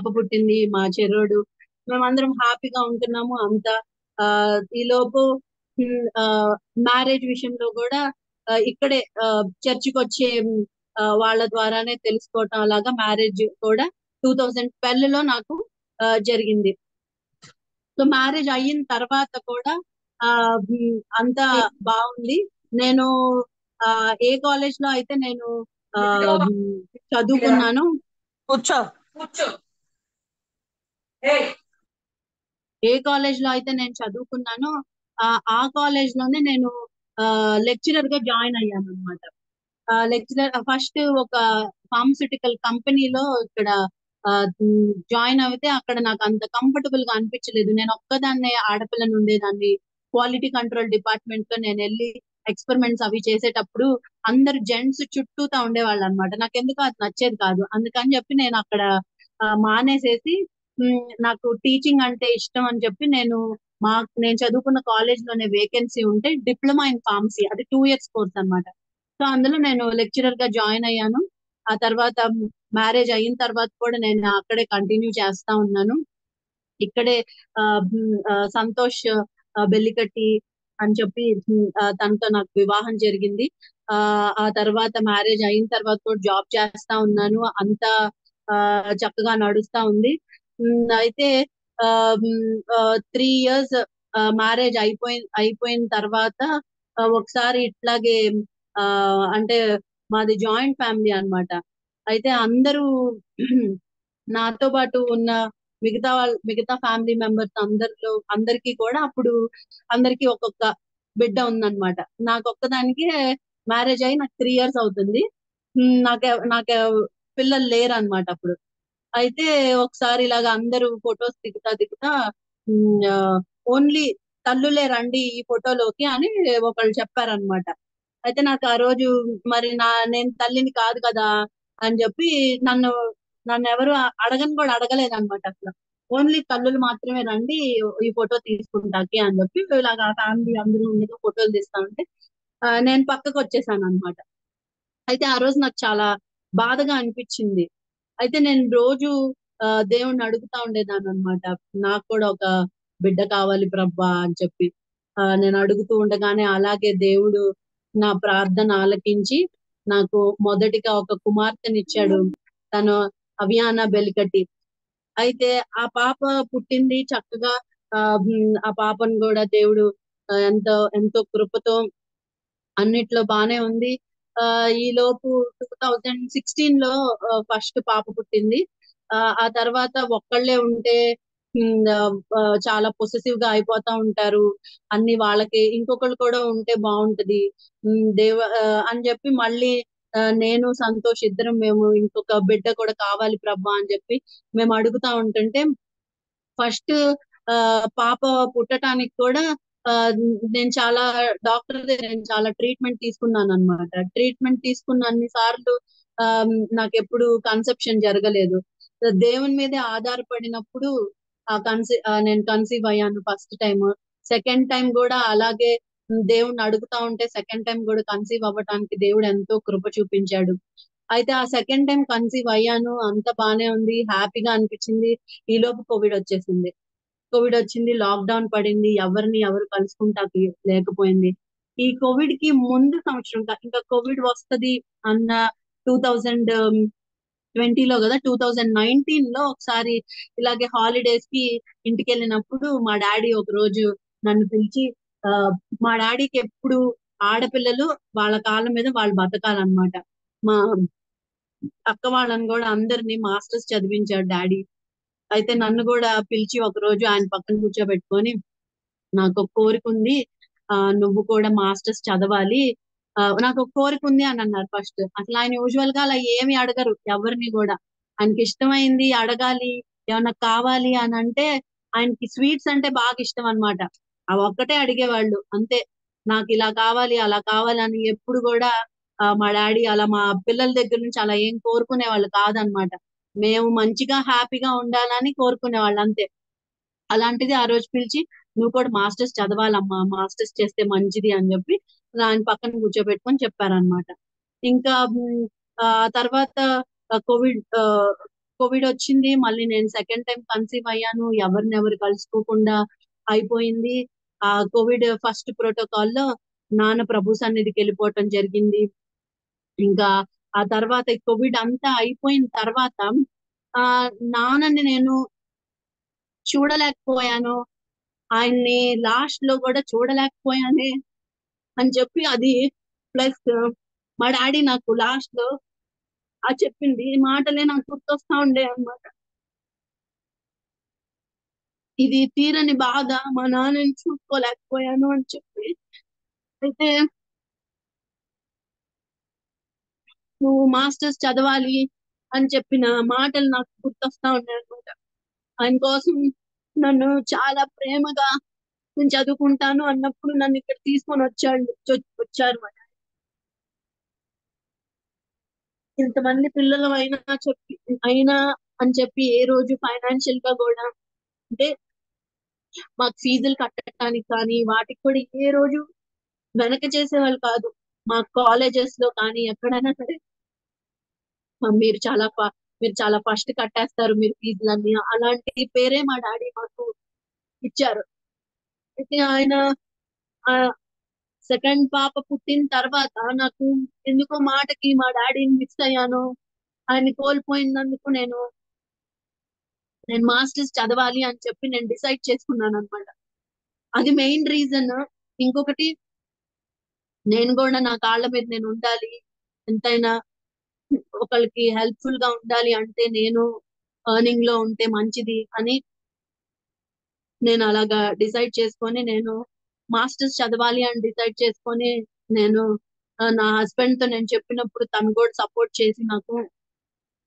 పుట్టింది మా చెర్రోడు. మేమందరం హ్యాపీగా ఉంటున్నాము అంతా. ఈ లోపు మ్యారేజ్ విషయంలో కూడా ఇక్కడే చర్చికి వచ్చే వాళ్ళ ద్వారానే తెలుసుకోవటం, అలాగా మ్యారేజ్ కూడా 2012 లో నాకు జరిగింది. సో మ్యారేజ్ అయిన తర్వాత కూడా అంతా బాగుంది. నేను ఏ కాలేజ్ లో అయితే నేను చదువుకున్నాను, కూర్చో ఏ కాలేజ్ లో అయితే నేను చదువుకున్నానో ఆ కాలేజ్ లోనే నేను లెక్చరర్ గా జాయిన్ అయ్యాను అనమాట. లెక్చరర్ ఫస్ట్ ఒక ఫార్మస్యూటికల్ కంపెనీలో ఇక్కడ జాయిన్ అయితే అక్కడ నాకు అంత కంఫర్టబుల్ గా అనిపించలేదు. నేను ఒక్కదాన్నే ఆడపిల్లని ఉండేదాన్ని. క్వాలిటీ కంట్రోల్ డిపార్ట్మెంట్ లో నేను వెళ్ళి ఎక్స్పెరిమెంట్స్ అవి చేసేటప్పుడు అందరు జెంట్స్ చుట్టూతా ఉండేవాళ్ళు అనమాట. నాకు ఎందుకు అది నచ్చేది కాదు. అందుకని చెప్పి నేను అక్కడ మానేసేసి నాకు టీచింగ్ అంటే ఇష్టం అని చెప్పి నేను చదువుకున్న కాలేజ్ లోనే వేకెన్సీ ఉంటే డిప్లొమా ఇన్ ఫార్మసీ, అది 2 years కోర్స్ అన్నమాట. సో అందులో నేను లెక్చరర్ గా జాయిన్ అయ్యాను. ఆ తర్వాత మ్యారేజ్ అయిన తర్వాత కూడా నేను అక్కడే కంటిన్యూ చేస్తా ఉన్నాను. ఇక్కడే సంతోష్ బెల్లికట్టి అని చెప్పి తనతో నాకు వివాహం జరిగింది. ఆ తర్వాత మ్యారేజ్ అయిన తర్వాత కూడా జాబ్ చేస్తా ఉన్నాను. అంతా చక్కగా నడుస్తా ఉంది. అయితే 3 years మ్యారేజ్ అయిపోయిన తర్వాత ఒకసారి ఇట్లాగే అంటే మాది జాయింట్ ఫ్యామిలీ అన్నమాట. అయితే అందరూ నాతో పాటు ఉన్న మిగతా ఫ్యామిలీ మెంబర్స్ అందరికీ కూడా అప్పుడు అందరికీ ఒక్కొక్క బిడ్డ ఉందన్నమాట. నాకు ఒక్కదానికి మ్యారేజ్ అయ్యి నాకు 3 years అవుతుంది. నాకు పిల్లలు లేరు అన్నమాట అప్పుడు. అయితే ఒకసారి ఇలాగ అందరూ ఫొటోస్ దిగుతా ఓన్లీ తల్లులే రండి ఈ ఫోటోలోకి అని ఒకళ్ళు చెప్పారనమాట. అయితే నాకు ఆ రోజు మరి నేను తల్లిని కాదు కదా అని చెప్పి నన్ను ఎవరు అడగని కూడా అడగలేదన్నమాట అసలు. ఓన్లీ తల్లులు మాత్రమే రండి ఈ ఫోటో తీసుకుంటాకి అని చెప్పి ఇలాగా ఫ్యామిలీ అందరూ ఉండగా ఫోటోలు తీస్తా ఉంటే నేను పక్కకు వచ్చేసాను అనమాట. అయితే ఆ రోజు నాకు చాలా బాధగా అనిపించింది. అయితే నేను రోజు దేవుణ్ణి అడుగుతా ఉండేదాన్ని అనమాట. నాకు కూడా ఒక బిడ్డ కావాలి ప్రభా అని చెప్పి నేను అడుగుతూ ఉండగానే అలాగే దేవుడు నా ప్రార్థన ఆలకించి నాకు మొదటిగా ఒక కుమార్తెనిచ్చాడు. తను అవియానా బెలికట్టి. అయితే ఆ పాప పుట్టింది చక్కగా. ఆ పాపను కూడా దేవుడు ఎంతో కృపతో అన్నిట్లో బానే ఉంది. ఈ లోపు 2016 లో ఫస్ట్ పాప పుట్టింది. ఆ తర్వాత ఒక్కళ్ళే ఉంటే చాలా పొసెసివ్ గా అయిపోతా ఉంటారు. అన్ని వాళ్ళకి ఇంకొకళ్ళు కూడా ఉంటే బాగుంటది అని చెప్పి మళ్ళీ నేను సంతోష్ ఇద్దరం మేము ఇంకొక బిడ్డ కూడా కావాలి ప్రభా అని చెప్పి మేము అడుగుతా ఉంటుంటే ఫస్ట్ పాప పుట్టడానికి కూడా నేను చాలా డాక్టర్ దగ్గర నేను చాలా ట్రీట్మెంట్ తీసుకున్నాను అనమాట. ట్రీట్మెంట్ తీసుకున్న అన్ని సార్లు నాకు ఎప్పుడు కన్సెప్షన్ జరగలేదు. దేవుని మీదే ఆధారపడినప్పుడు నేను కన్సీవ్ అయ్యాను ఫస్ట్ టైం. సెకండ్ టైం కూడా అలాగే దేవుణ్ణి అడుగుతా ఉంటే సెకండ్ టైం కూడా కన్సీవ్ అవ్వటానికి దేవుడు ఎంతో కృప చూపించాడు. అయితే ఆ సెకండ్ టైం కన్సీవ్ అయ్యాను, అంత బానే ఉంది, హ్యాపీగా అనిపించింది. ఈ లోపు కోవిడ్ వచ్చింది, లాక్డౌన్ పడింది, ఎవరు కలుసుకుంటాకి లేకపోయింది. ఈ కోవిడ్ కి ముందు సంవత్సరం ఇంకా కోవిడ్ వస్తది అన్న 2020లో కదా, 2019 లో ఒకసారి ఇలాగే హాలిడేస్ కి ఇంటికి వెళ్ళినప్పుడు మా డాడీ ఒక రోజు నన్ను పిలిచి మా డాడీకి ఎప్పుడు ఆడపిల్లలు వాళ్ళ కాళ్ళ మీద వాళ్ళు బతకాలన్నమాట. మా అక్క వాళ్ళని కూడా అందరినీ మాస్టర్స్ చదివించాడు డాడీ. అయితే నన్ను కూడా పిలిచి ఒక రోజు ఆయన పక్కన కూర్చోబెట్టుకొని నాకు ఒక కోరిక ఉంది, నువ్వు కూడా మాస్టర్స్ చదవాలి, నాకు ఒక కోరిక ఉంది అని అన్నారు ఫస్ట్. అసలు ఆయన యూజువల్ గా అలా ఏమి అడగరు ఎవరిని కూడా. ఆయనకి ఇష్టమైంది అడగాలి, ఏమన్నా కావాలి అని అంటే ఆయనకి స్వీట్స్ అంటే బాగా ఇష్టం అన్నమాట. అవి ఒక్కటే అడిగేవాళ్ళు అంతే. నాకు ఇలా కావాలి అలా కావాలి అని ఎప్పుడు కూడా మా డాడీ అలా మా పిల్లల దగ్గర నుంచి అలా ఏం కోరుకునే వాళ్ళు కాదనమాట. మేము మంచిగా హ్యాపీగా ఉండాలని కోరుకునే వాళ్ళు అంతే. అలాంటిది ఆ రోజు పిలిచి నువ్వు కూడా మాస్టర్స్ చదవాలమ్మా, మాస్టర్స్ చేస్తే మంచిది అని చెప్పి ఆయన పక్కన కూర్చోబెట్టుకొని చెప్పారనమాట. ఇంకా ఆ తర్వాత కోవిడ్ కోవిడ్ వచ్చింది. మళ్ళీ నేను సెకండ్ టైం కన్సీవ్ అయ్యాను, ఎవరు కలుసుకోకుండా అయిపోయింది. ఆ కోవిడ్ ఫస్ట్ ప్రోటోకాల్ లో నాన్న ప్రభు సన్నిధికి వెళ్ళిపోవటం జరిగింది. ఇంకా ఆ తర్వాత కోవిడ్ అంతా అయిపోయిన తర్వాత ఆ నాన్నని నేను చూడలేకపోయాను, ఆయన్ని లాస్ట్ లో కూడా చూడలేకపోయానే అని చెప్పి అది ప్లస్ మా డాడీ నాకు లాస్ట్ లో ఆ చెప్పింది ఈ మాటలే నాకు గుర్తొస్తా ఉండే అన్నమాట. ఇది తీరని బాధ, మా నాన్నని చూసుకోలేకపోయాను అని చెప్పి. అయితే నువ్వు మాస్టర్స్ చదవాలి అని చెప్పిన మాటలు నాకు గుర్తొస్తా ఉన్నాయి అనమాట. ఆయన కోసం నన్ను చాలా ప్రేమగా నేను చదువుకుంటాను అన్నప్పుడు నన్ను ఇక్కడ తీసుకొని వచ్చారు మా డాడీ. ఇంతమంది పిల్లలు అయినా అని చెప్పి ఏ రోజు ఫైనాన్షియల్ గా కూడా అంటే మాకు ఫీజులు కట్టడానికి కానీ వాటికి కూడా ఏ రోజు వెనక చేసేవాళ్ళు కాదు. మా కాలేజెస్ లో కానీ ఎక్కడైనా సరే "ఆ, మీరు చాలా ఫస్ట్ కట్టేస్తారు మీరు ఫీజులన్నీ" అలాంటి పేరే మా డాడీ మాకు ఇచ్చారు. అయితే ఆయన ఆ సెకండ్ పాప పుట్టిన తర్వాత నాకు ఎందుకో మాటకి మా డాడీని మిస్ అయ్యాను. ఆయన కోల్పోయినందుకు నేను మాస్టర్స్ చదవాలి అని చెప్పి నేను డిసైడ్ చేసుకున్నాను అనమాట. అది మెయిన్ రీజన్. ఇంకొకటి, నేను కూడా నా కాళ్ళ మీద నేను ఉండాలి, ఎంతైనా ఒకళ్ళకి హెల్ప్ఫుల్ గా ఉండాలి అంటే నేను ఎర్నింగ్ లో ఉంటే మంచిది అని నేను అలాగా డిసైడ్ చేసుకొని నేను మాస్టర్స్ చదవాలి అని డిసైడ్ చేసుకొని నేను నా హస్బెండ్ తో నేను చెప్పినప్పుడు తను కూడా సపోర్ట్ చేసి నాకు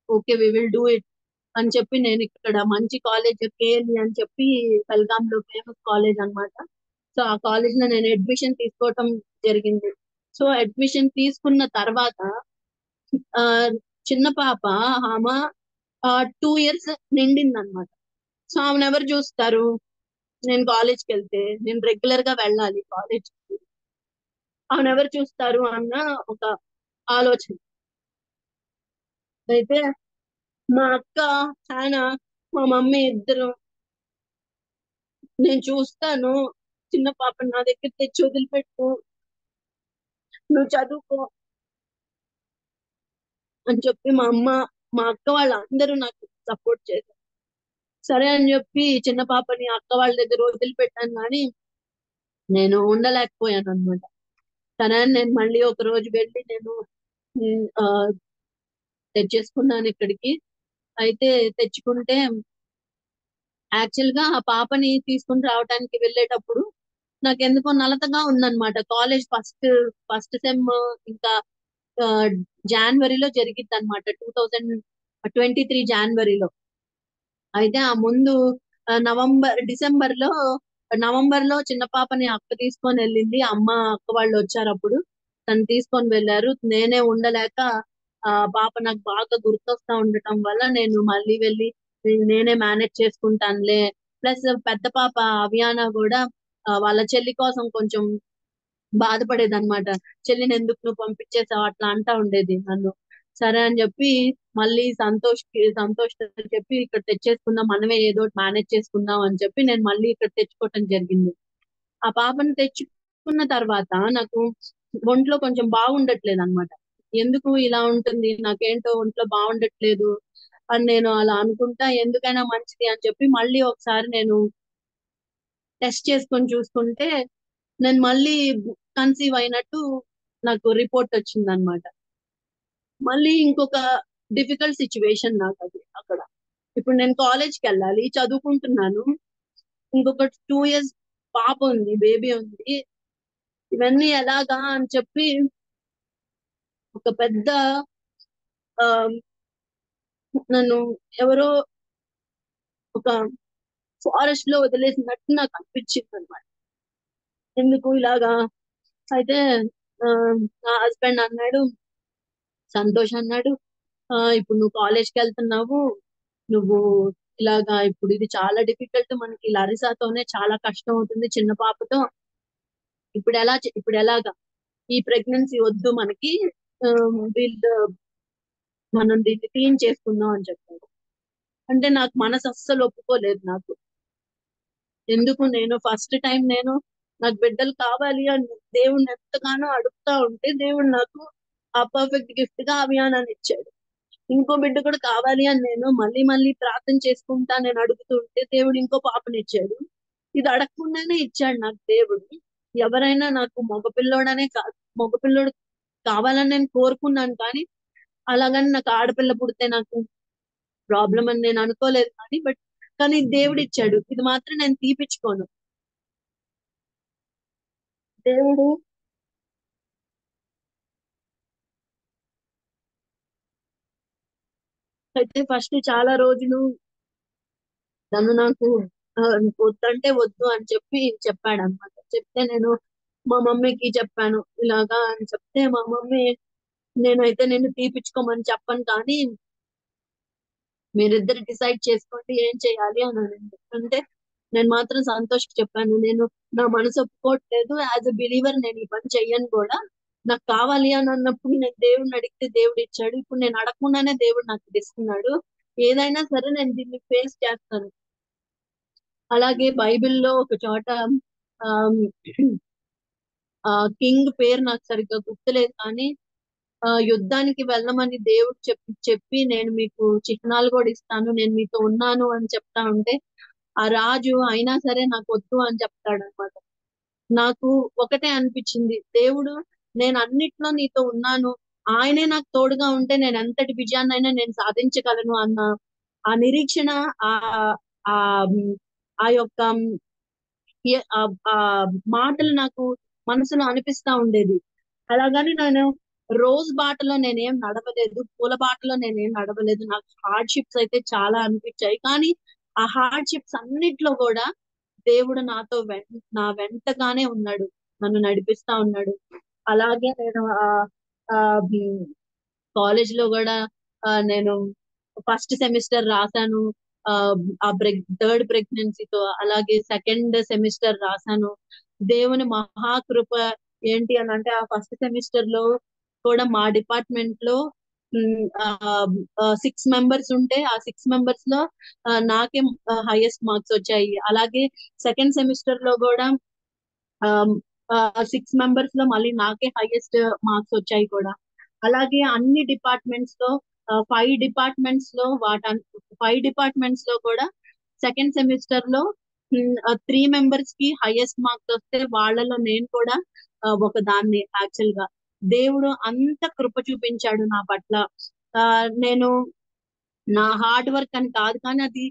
okay we will do it అని చెప్పి నేను ఇక్కడ మంచి కాలేజ్ కేఎల్ఈ అని చెప్పి బెల్గాం లో ఫేమస్ కాలేజ్ అన్నమాట. సో ఆ కాలేజ్ లో నేను అడ్మిషన్ తీసుకోవటం జరిగింది. సో అడ్మిషన్ తీసుకున్న తర్వాత ఆ చిన్న పాప ఆమె 2 years నిండింది అనమాట. సో ఆమెను ఎవరు చూస్తారు? నేను కాలేజ్కి వెళ్తే నేను రెగ్యులర్ గా వెళ్ళాలి కాలేజ్ కి, ఆమెను ఎవరు చూస్తారు అన్న ఒక ఆలోచన. అయితే మా అక్క, ఆయన, మా మమ్మీ ఇద్దరు నేను చూస్తాను, చిన్న పాప నా దగ్గర తెచ్చి వదిలిపెట్టు, నువ్వు చదువుకో అని చెప్పి మా అక్క వాళ్ళందరూ నాకు సపోర్ట్ చేశారు. సరే అని చెప్పి చిన్న పాపని అక్క వాళ్ళ దగ్గర వదిలిపెట్టాను, కానీ నేను ఉండలేకపోయాను అనమాట. సరే అని నేను మళ్ళీ ఒక రోజు వెళ్ళి నేను ఆ, తెచ్చేసుకున్నాను ఇక్కడికి. అయితే తెచ్చుకుంటే యాక్చువల్ గా ఆ పాపని తీసుకుని రావడానికి వెళ్ళేటప్పుడు నాకు ఎందుకో నలతగా ఉందన్నమాట. కాలేజ్ ఫస్ట్ సెమ్ ఇంకా జనవరిలో జరిగిద్ది అనమాట, 2023 జనవరిలో. అయితే ఆ ముందు నవంబర్ లో చిన్న పాపని అక్క తీసుకొని వెళ్ళింది. అక్క వాళ్ళు వచ్చారు అప్పుడు, తను తీసుకొని వెళ్ళారు. నేనే ఉండలేక ఆ పాప నాకు బాగా గుర్తొస్తా ఉండటం వల్ల నేను మళ్ళీ వెళ్ళి నేనే మేనేజ్ చేసుకుంటానులే. ప్లస్ పెద్ద పాప అవియానా కూడా వాళ్ళ చెల్లి కోసం కొంచెం బాధపడేది అనమాట. చెల్లిని ఎందుకు నువ్వు పంపించేసావు అట్లా అంటా ఉండేది నన్ను. సరే అని చెప్పి మళ్ళీ సంతోష్ తో చెప్పి ఇక్కడ తెచ్చేసుకుందాం, మనమే ఏదో మేనేజ్ చేసుకుందాం అని చెప్పి నేను మళ్ళీ ఇక్కడ తెచ్చుకోవటం జరిగింది. ఆ పాపను తెచ్చుకున్న తర్వాత నాకు ఒంట్లో కొంచెం బాగుండట్లేదు అనమాట. ఎందుకు ఇలా ఉంటుంది, నాకేంటో ఒంట్లో బాగుండట్లేదు అని నేను అలా అనుకుంటా, ఎందుకైనా మంచిది అని చెప్పి మళ్ళీ ఒకసారి నేను టెస్ట్ చేసుకొని చూసుకుంటే నేను మళ్ళీ కన్సీవ్ అయినట్టు నాకు రిపోర్ట్ వచ్చింది అనమాట. మళ్ళీ ఇంకొక డిఫికల్ట్ సిచ్యువేషన్ నాకు అది అక్కడ. ఇప్పుడు నేను కాలేజ్కి వెళ్ళాలి, చదువుకుంటున్నాను, ఇంకొక 2 years పాప ఉంది, బేబీ ఉంది, ఇవన్నీ ఎలాగా అని చెప్పి ఒక పెద్ద ఆ నన్ను ఎవరో ఒక ఫారెస్ట్ లో వదిలేసినట్టు నాకు అనిపించింది అనమాట. ఎందుకు ఇలాగా? అయితే ఆ, నా హస్బెండ్ అన్నాడు, సంతోష్ అన్నాడు, ఇప్పుడు నువ్వు కాలేజ్కి వెళ్తున్నావు, నువ్వు ఇలాగా ఇప్పుడు ఇది చాలా డిఫికల్ట్, మనకి లరిసాతోనే చాలా కష్టం అవుతుంది చిన్న పాపతో, ఇప్పుడు ఎలాగా ఈ ప్రెగ్నెన్సీ వద్దు మనకి, ఆ, వీళ్ళు మనం దీన్ని క్లీన్ చేసుకుందాం అని చెప్పారు. అంటే నాకు మనసు అస్సలు ఒప్పుకోలేదు. నాకు ఎందుకు, నేను ఫస్ట్ టైం నేను నాకు బిడ్డలు కావాలి అని దేవుణ్ణి ఎంతగానో అడుగుతా ఉంటే దేవుడు నాకు ఆ పర్ఫెక్ట్ గిఫ్ట్ గా అభియానాన్ని ఇచ్చాడు. ఇంకో బిడ్డ కూడా కావాలి అని నేను మళ్ళీ మళ్ళీ ప్రార్థన చేసుకుంటా నేను అడుగుతుంటే దేవుడు ఇంకో పాపనిచ్చాడు. ఇది అడగకుండానే ఇచ్చాడు నాకు దేవుడు. ఎవరైనా నాకు మగపిల్లోడనే కాదు, మగపిల్లోడు కావాలని నేను కోరుకున్నాను, కానీ అలాగని నాకు ఆడపిల్ల పుడితే నాకు ప్రాబ్లం అని నేను అనుకోలేదు, కానీ దేవుడు ఇచ్చాడు. ఇది మాత్రం నేను తీపిచ్చుకోను. దేవుడు అయితే ఫస్ట్ చాలా రోజులు తను నాకు వద్దంటే వద్దు అని చెప్పాడు అనమాట. చెప్తే నేను మా మమ్మీకి చెప్పాను ఇలాగా అని చెప్తే, మా మమ్మీ నేనైతే నిన్ను తీపిచ్చుకోమని చెప్పను, కానీ మీరిద్దరు డిసైడ్ చేసుకోండి ఏం చేయాలి అని అనింది. అంటే నేను మాత్రం సంతోష్కి చెప్పాను, నేను నా మనసు ఒప్పుకోవట్లేదు, యాజ్ అ బిలీవర్ నేను ఈ పని చెయ్యను కూడా. నాకు కావాలి అని అన్నప్పుడు నేను దేవుడిని అడిగితే దేవుడు ఇచ్చాడు. ఇప్పుడు నేను అడగకుండానే దేవుడు నాకు ఇది ఇస్తున్నాడు. ఏదైనా సరే నేను దీన్ని ఫేస్ చేస్తాను. అలాగే బైబిల్లో ఒక చోట ఆమ్, ఆ కింగ్ పేరు నాకు సరిగ్గా గుర్తులేదు, కానీ యుద్ధానికి వెళ్ళమని దేవుడు చెప్పి నేను మీకు చిహ్నాలు కూడా ఇస్తాను, నేను మీతో ఉన్నాను అని చెప్తా ఉంటే ఆ రాజు అయినా సరే నాకు వద్దు అని చెప్తాడు అనమాట. నాకు ఒకటే అనిపించింది, దేవుడు నేను అన్నిట్లో నీతో ఉన్నాను, ఆయనే నాకు తోడుగా ఉంటే నేను ఎంతటి విజయాన్నైనా నేను సాధించగలను అన్న ఆ నిరీక్షణ, ఆ ఆ ఆ యొక్క ఆ ఆ మాటలు నాకు మనసులో అనిపిస్తా ఉండేది. అలాగని నేను రోజ్ బాటలో నేనేం నడవలేదు, పూల బాటలో నేనేం నడవలేదు. నాకు హార్డ్షిప్స్ అయితే చాలా అనిపించాయి, కానీ ఆ హార్డ్షిప్స్ అన్నిట్లో కూడా దేవుడు నాతో నా వెంటగానే ఉన్నాడు, నన్ను నడిపిస్తా ఉన్నాడు. అలాగే నేను ఆ కాలేజ్ లో కూడా నేను ఫస్ట్ సెమిస్టర్ రాశాను. ఆ ఆ థర్డ్ ప్రెగ్నెన్సీతో, అలాగే సెకండ్ సెమిస్టర్ రాశాను. దేవుని మహాకృప ఏంటి అని అంటే, ఆ ఫస్ట్ సెమిస్టర్ లో కూడా మా డిపార్ట్మెంట్ లో 6 మెంబర్స్ ఉంటే ఆ 6 మెంబర్స్ లో నాకే హైయెస్ట్ మార్క్స్ వచ్చాయి. అలాగే సెకండ్ సెమిస్టర్ లో కూడా 6 మెంబర్స్ లో మళ్ళీ నాకే హైయెస్ట్ మార్క్స్ వచ్చాయి కూడా. అలాగే అన్ని డిపార్ట్మెంట్స్ లో 5 డిపార్ట్మెంట్స్ లో 5 డిపార్ట్మెంట్స్ లో కూడా సెకండ్ సెమిస్టర్ లో 3 మెంబర్స్ కి హైయెస్ట్ మార్క్స్ వస్తే వాళ్ళలో నేను కూడా ఒక దాన్ని. యాక్చువల్ గా దేవుడు అంత కృప చూపించాడు నా పట్ల. నేను నా హార్డ్ వర్క్ అని కాదు, కానీ అది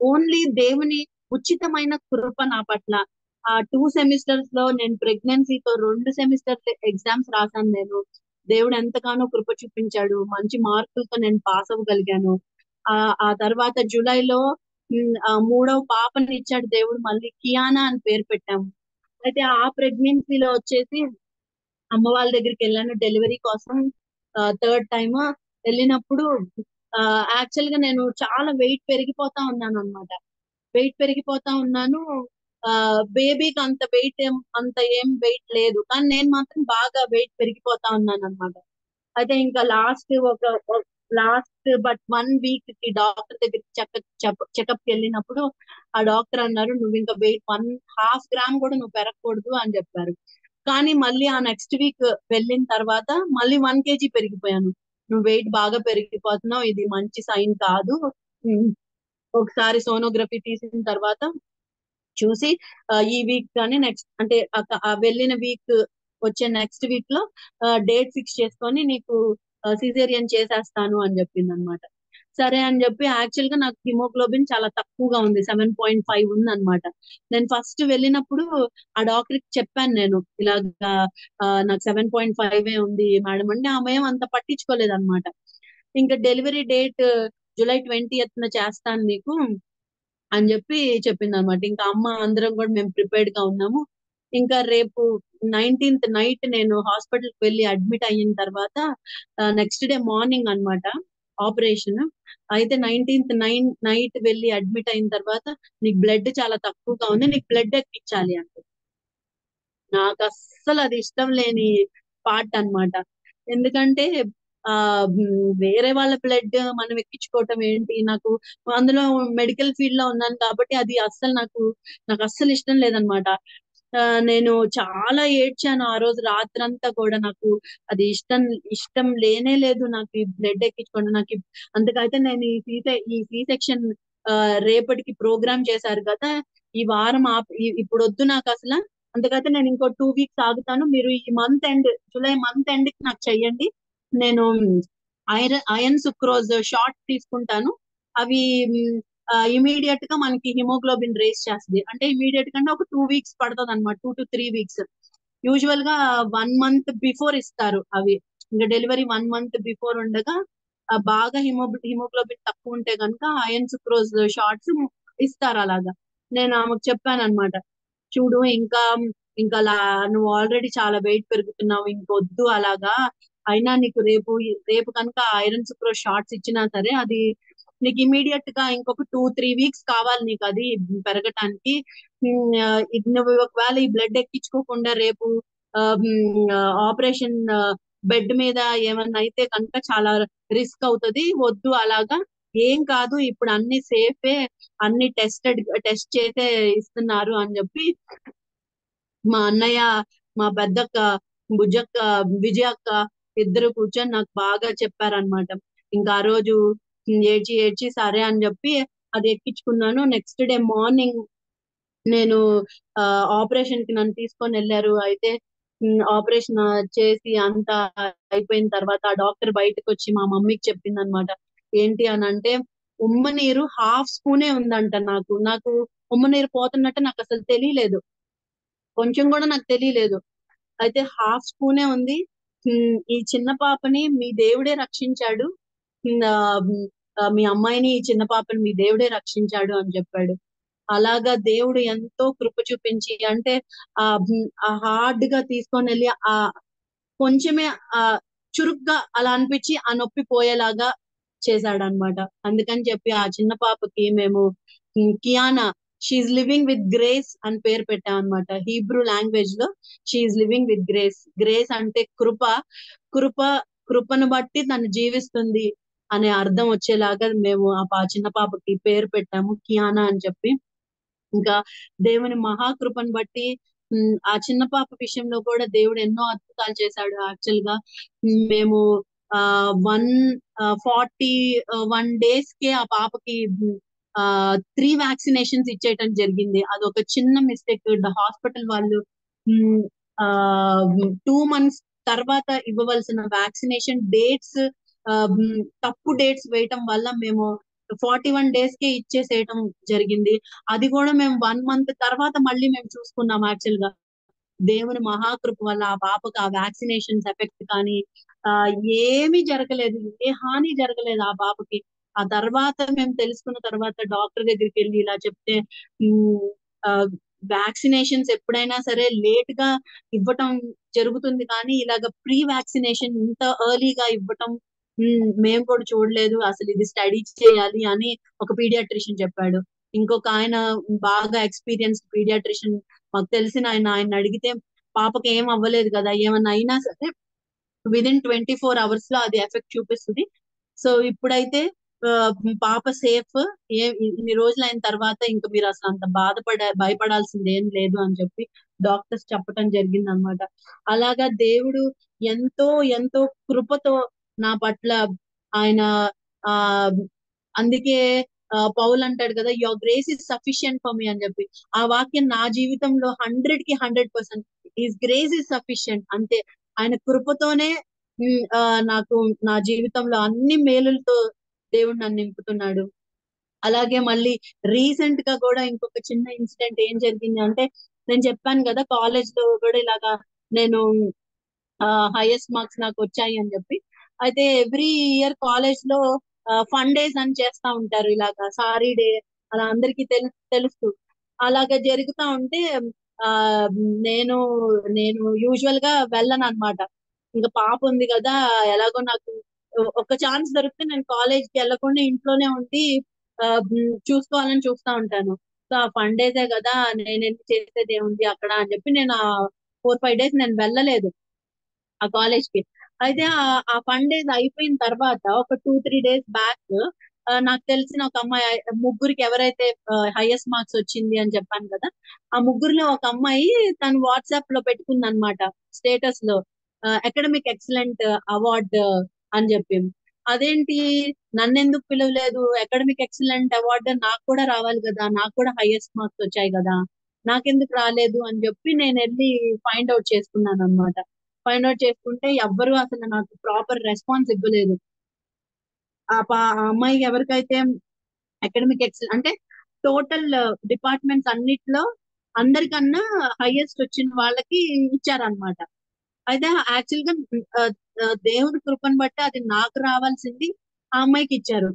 ఓన్లీ దేవుని ఉచితమైన కృప నా పట్ల. ఆ 2 సెమిస్టర్స్ లో నేను ప్రెగ్నెన్సీతో 2 సెమిస్టర్ ఎగ్జామ్స్ రాశాను. నేను దేవుడు ఎంతగానో కృప చూపించాడు, మంచి మార్కులతో నేను పాస్ అవ్వగలిగాను. ఆ తర్వాత జూలైలో 3వ పాపని ఇచ్చాడు దేవుడు, మళ్ళీ కియానా అని పేరు పెట్టాము. అయితే ఆ ప్రెగ్నెన్సీలో వచ్చేసి అమ్మ వాళ్ళ దగ్గరికి వెళ్ళాను డెలివరీ కోసం. థర్డ్ టైమ్ వెళ్ళినప్పుడు యాక్చువల్ గా నేను చాలా వెయిట్ పెరిగిపోతా ఉన్నాను అనమాట. వెయిట్ పెరిగిపోతా ఉన్నాను. బేబీకి అంత ఏం వెయిట్ లేదు, కానీ నేను మాత్రం బాగా వెయిట్ పెరిగిపోతా ఉన్నాను అనమాట. అయితే ఇంకా లాస్ట్ బట్ 1 వీక్ కి డాక్టర్ దగ్గరికి చెకప్ కి వెళ్ళినప్పుడు ఆ డాక్టర్ అన్నారు, నువ్వు ఇంకా వెయిట్ 1.5 గ్రామ్ కూడా నువ్వు పెరగకూడదు అని చెప్పారు. కానీ మళ్ళీ ఆ నెక్స్ట్ వీక్ వెళ్ళిన తర్వాత మళ్ళీ 1 kg పెరిగిపోయాను. నువ్వు వెయిట్ బాగా పెరిగిపోతున్నావు, ఇది మంచి సైన్ కాదు. ఒకసారి సోనోగ్రఫీ తీసిన తర్వాత చూసి ఈ వీక్ కానీ నెక్స్ట్ అంటే వెళ్ళిన వీక్ వచ్చే నెక్స్ట్ వీక్ లో డేట్ ఫిక్స్ చేసుకొని నీకు సిజేరియన్ చేసేస్తాను అని చెప్పింది అనమాట. సరే అని చెప్పి, యాక్చువల్ గా నాకు హిమోగ్లోబిన్ చాలా తక్కువగా ఉంది, 7.5 ఉంది అనమాట. నేను ఫస్ట్ వెళ్ళినప్పుడు ఆ డాక్టర్ కి చెప్పాను, నేను ఇలాగా నాకు 7.5 ఉంది మేడం అంటే, ఆమె ఏం అంత పట్టించుకోలేదు అనమాట. ఇంకా డెలివరీ డేట్ జూలై 20th చేస్తాను నీకు అని చెప్పింది అనమాట. ఇంకా అమ్మ అందరం కూడా మేము ప్రిపేర్డ్ గా ఉన్నాము. ఇంకా రేపు 19th నైట్ నేను హాస్పిటల్ కి వెళ్ళి అడ్మిట్ అయిన తర్వాత నెక్స్ట్ డే మార్నింగ్ అన్నమాట ఆపరేషన్. అయితే 19th నైట్ వెళ్ళి అడ్మిట్ అయిన తర్వాత నీకు బ్లడ్ చాలా తక్కువగా ఉంది, నీకు బ్లడ్ ఎక్కించాలి అంటే. నాకు అస్సలు అది ఇష్టం లేని పార్ట్ అన్నమాట. ఎందుకంటే వేరే వాళ్ళ బ్లడ్ మనం ఎక్కించుకోవటం ఏంటి, నాకు అందులో మెడికల్ ఫీల్డ్ లో ఉన్నాను కాబట్టి అది నాకు అస్సలు ఇష్టం లేదనమాట. నేను చాలా ఏడ్చాను ఆ రోజు రాత్రంతా కూడా. నాకు అది ఇష్టం లేనే లేదు నాకు ఈ బ్లడ్ ఎక్కించుకోండి. అందుకైతే నేను ఈ సి సెక్షన్ రేపటికి ప్రోగ్రామ్ చేశారు కదా, ఈ వారం ఇప్పుడు వద్దు నాకు అసలు. అందుకైతే నేను ఇంకో 2 వీక్స్ ఆగుతాను. మీరు ఈ జూలై మంత్ ఎండ్ కి నాకు చెయ్యండి. నేను ఐరన్ సుక్రోజ్ షార్ట్ తీసుకుంటాను. అవి ఇమీడియట్ గా మనకి హిమోగ్లోబిన్ రేస్ చేస్తుంది. అంటే ఇమీడియట్ గా ఒక 2 వీక్స్ పడుతుంది అనమాట, 2 to 3 weeks. యూజువల్ గా 1 month బిఫోర్ ఇస్తారు అవి. ఇంకా డెలివరీ 1 month బిఫోర్ ఉండగా బాగా హిమోగ్లోబిన్ తక్కువ ఉంటే కనుక ఐరన్ సుక్రోజ్ షార్ట్స్ ఇస్తారు అలాగా. నేను ఆమెకు చెప్పాను అనమాట, చూడు ఇంకా నువ్వు ఆల్రెడీ చాలా వెయిట్ పెరుగుతున్నావు, ఇంకొద్దు అలాగా. అయినా నీకు రేపు కనుక ఐరన్ సుక్రోజ్ షార్ట్స్ ఇచ్చినా సరే అది నీకు ఇమీడియట్ గా ఇంకొక 2-3 weeks కావాలి నీకు అది పెరగటానికి. నువ్వు ఒకవేళ ఈ బ్లడ్ ఎక్కించుకోకుండా రేపు ఆపరేషన్ బెడ్ మీద ఏమన్నా అయితే కనుక చాలా రిస్క్ అవుతుంది, వద్దు అలాగా. ఏం కాదు, ఇప్పుడు అన్ని సేఫే, అన్ని టెస్ట్ చేసే ఇస్తున్నారు అని చెప్పి మా అన్నయ్య, మా పెద్దక్క బుజ్జక్క, విజయక్క ఇద్దరు కూర్చొని నాకు బాగా చెప్పారనమాట. ఇంకా ఆ రోజు ఏడ్చి ఏడ్చి సరే అని చెప్పి అది ఎక్కించుకున్నాను. నెక్స్ట్ డే మార్నింగ్ నేను ఆపరేషన్ కి నన్ను తీసుకొని వెళ్ళారు. అయితే ఆపరేషన్ చేసి అంతా అయిపోయిన తర్వాత ఆ డాక్టర్ బయటకు వచ్చి మా మమ్మీకి చెప్పింది అనమాట. ఏంటి అని అంటే, ఉమ్మ నీరు 1/2 స్పూనే ఉందంట. నాకు ఉమ్మ నీరు పోతున్నట్టు నాకు అసలు తెలియలేదు, కొంచెం కూడా నాకు తెలియలేదు. అయితే 1/2 స్పూనే ఉంది. ఈ చిన్న పాపని మీ దేవుడే రక్షించాడు. ఉమ్, ఆ, ఉమ్, మీ అమ్మాయిని, ఈ చిన్న పాపని మీ దేవుడే రక్షించాడు అని చెప్పాడు. అలాగా దేవుడు ఎంతో కృప చూపించి, అంటే ఆ హార్డ్ గా తీసుకొని వెళ్ళి కొంచెమే ఆ చురుగ్గా అలా అనిపించి ఆ నొప్పి పోయేలాగా చేశాడనమాట. అందుకని చెప్పి ఆ చిన్న పాపకి మేము Kiana, she living with grace అని పేరు పెట్టాం అనమాట. హీబ్రూ లాంగ్వేజ్ లో she living with grace. Grace అంటే కృప కృపను బట్టి తను జీవిస్తుంది అనే అర్థం వచ్చేలాగా మేము ఆ చిన్న పాపకి పేరు పెట్టాము, కియానా అని చెప్పి. ఇంకా దేవుని మహాకృపను బట్టి ఆ చిన్న పాప విషయంలో కూడా దేవుడు ఎన్నో అద్భుతాలు చేశాడు. యాక్చువల్ గా మేము 141 days కే ఆ పాపకి 3 vaccinations ఇచ్చేయటం జరిగింది. అది ఒక చిన్న మిస్టేక్. హాస్పిటల్ వాళ్ళు 2 months తర్వాత ఇవ్వవలసిన వ్యాక్సినేషన్ డేట్స్ తప్పు డేట్స్ వేయటం వల్ల మేము 41 days కే ఇచ్చేసేయటం జరిగింది. అది కూడా మేము 1 month తర్వాత మళ్ళీ మేము చూసుకున్నాం. యాక్చువల్ గా దేవుని మహాకృప వల్ల ఆ పాపకు ఆ వ్యాక్సినేషన్స్ ఎఫెక్ట్ కానీ ఏమీ జరగలేదు, ఏ హాని జరగలేదు ఆ పాపకి. ఆ తర్వాత మేము తెలుసుకున్న తర్వాత డాక్టర్ దగ్గరికి వెళ్ళి ఇలా చెప్తే, వ్యాక్సినేషన్స్ ఎప్పుడైనా సరే లేట్ గా ఇవ్వటం జరుగుతుంది, కానీ ఇలాగ ప్రీ వ్యాక్సినేషన్ ఇంత ఎర్లీగా ఇవ్వటం మేము కూడా చూడలేదు, అసలు ఇది స్టడీ చేయాలి అని ఒక పీడియాట్రిషియన్ చెప్పాడు. ఇంకొక ఆయన బాగా ఎక్స్పీరియన్స్డ్ పీడియాట్రిషియన్ మాకు తెలిసిన ఆయన అడిగితే, పాపకి ఏం అవ్వలేదు కదా, ఏమన్నా అయినా సరే విదిన్ 24 hours లో అది ఎఫెక్ట్ చూపిస్తుంది. సో ఇప్పుడైతే పాప సేఫ్, ఇన్ని రోజులు అయిన తర్వాత ఇంకా మీరు అసలు అంత భయపడాల్సింది ఏం లేదు అని చెప్పి డాక్టర్స్ చెప్పడం జరిగింది అనమాట. అలాగా దేవుడు ఎంతో ఎంతో కృపతో నా పట్ల ఆయన ఆ అందుకే పౌలు అంటాడు కదా, your grace is sufficient for me అని చెప్పి. ఆ వాక్యం నా జీవితంలో 100కి 100%, హిస్ గ్రేస్ ఇస్ సఫిషియంట్. అంతే, ఆయన కృపతోనే నాకు నా జీవితంలో అన్ని మేలులతో దేవుడు నన్ను నింపుతున్నాడు. అలాగే మళ్ళీ రీసెంట్ గా కూడా ఇంకొక చిన్న ఇన్సిడెంట్ ఏం జరిగింది అంటే, నేను చెప్పాను కదా కాలేజ్ లో కూడా ఇలాగా నేను హైయెస్ట్ మార్క్స్ నాకు వచ్చాయి అని చెప్పి. అయితే ఎవ్రీ ఇయర్ కాలేజ్ లో ఫన్ డేస్ అని చేస్తా ఉంటారు, ఇలాగా సారీ డే అలా అందరికి తెలుసు. అలాగా జరుగుతా ఉంటే ఆ నేను నేను యూజువల్ గా వెళ్ళను అనమాట. ఇంకా పాప ఉంది కదా, ఎలాగో నాకు ఒక ఛాన్స్ దొరికితే నేను కాలేజ్ కి వెళ్ళకుండా ఇంట్లోనే ఉండి చూసుకోవాలని చూస్తా ఉంటాను. సో ఆ ఫన్ డేసే కదా, నేనేం చేసేది ఏముంది అక్కడ అని చెప్పి నేను 4-5 days నేను వెళ్ళలేదు ఆ కాలేజ్ కి. అయితే ఆ ఫన్ డేస్ అయిపోయిన తర్వాత ఒక 2-3 days బ్యాక్ నాకు తెలిసిన ఒక అమ్మాయి, ముగ్గురికి ఎవరైతే హైయెస్ట్ మార్క్స్ వచ్చింది అని చెప్పాను కదా, ఆ ముగ్గురులో ఒక అమ్మాయి తను వాట్సాప్ లో పెట్టుకుంది అనమాట స్టేటస్ లో, అకాడమిక్ ఎక్సలెంట్ అవార్డ్ అని చెప్పి. అదేంటి, నన్నెందుకు పిలవలేదు, అకాడమిక్ ఎక్సలెంట్ అవార్డు నాకు కూడా రావాలి కదా, నాకు కూడా హైయెస్ట్ మార్క్స్ వచ్చాయి కదా, నాకెందుకు రాలేదు అని చెప్పి నేను వెళ్ళి ఫైండ్ అవుట్ చేసుకున్నాను అనమాట. ఫైండ్ అవుట్ చేసుకుంటే ఎవ్వరు అసలు నాకు ప్రాపర్ రెస్పాన్స్ ఇవ్వలేదు. ఆ అమ్మాయి ఎవరికైతే అకాడమిక్ ఎక్సలెంట్ అంటే టోటల్ డిపార్ట్మెంట్స్ అన్నిట్లో అందరికన్నా హైయెస్ట్ వచ్చిన వాళ్ళకి ఇచ్చారనమాట. అయితే యాక్చువల్ గా ఆ, దేవుడి కృపను బట్టి అది నాకు రావాల్సింది ఆ అమ్మాయికి ఇచ్చారు.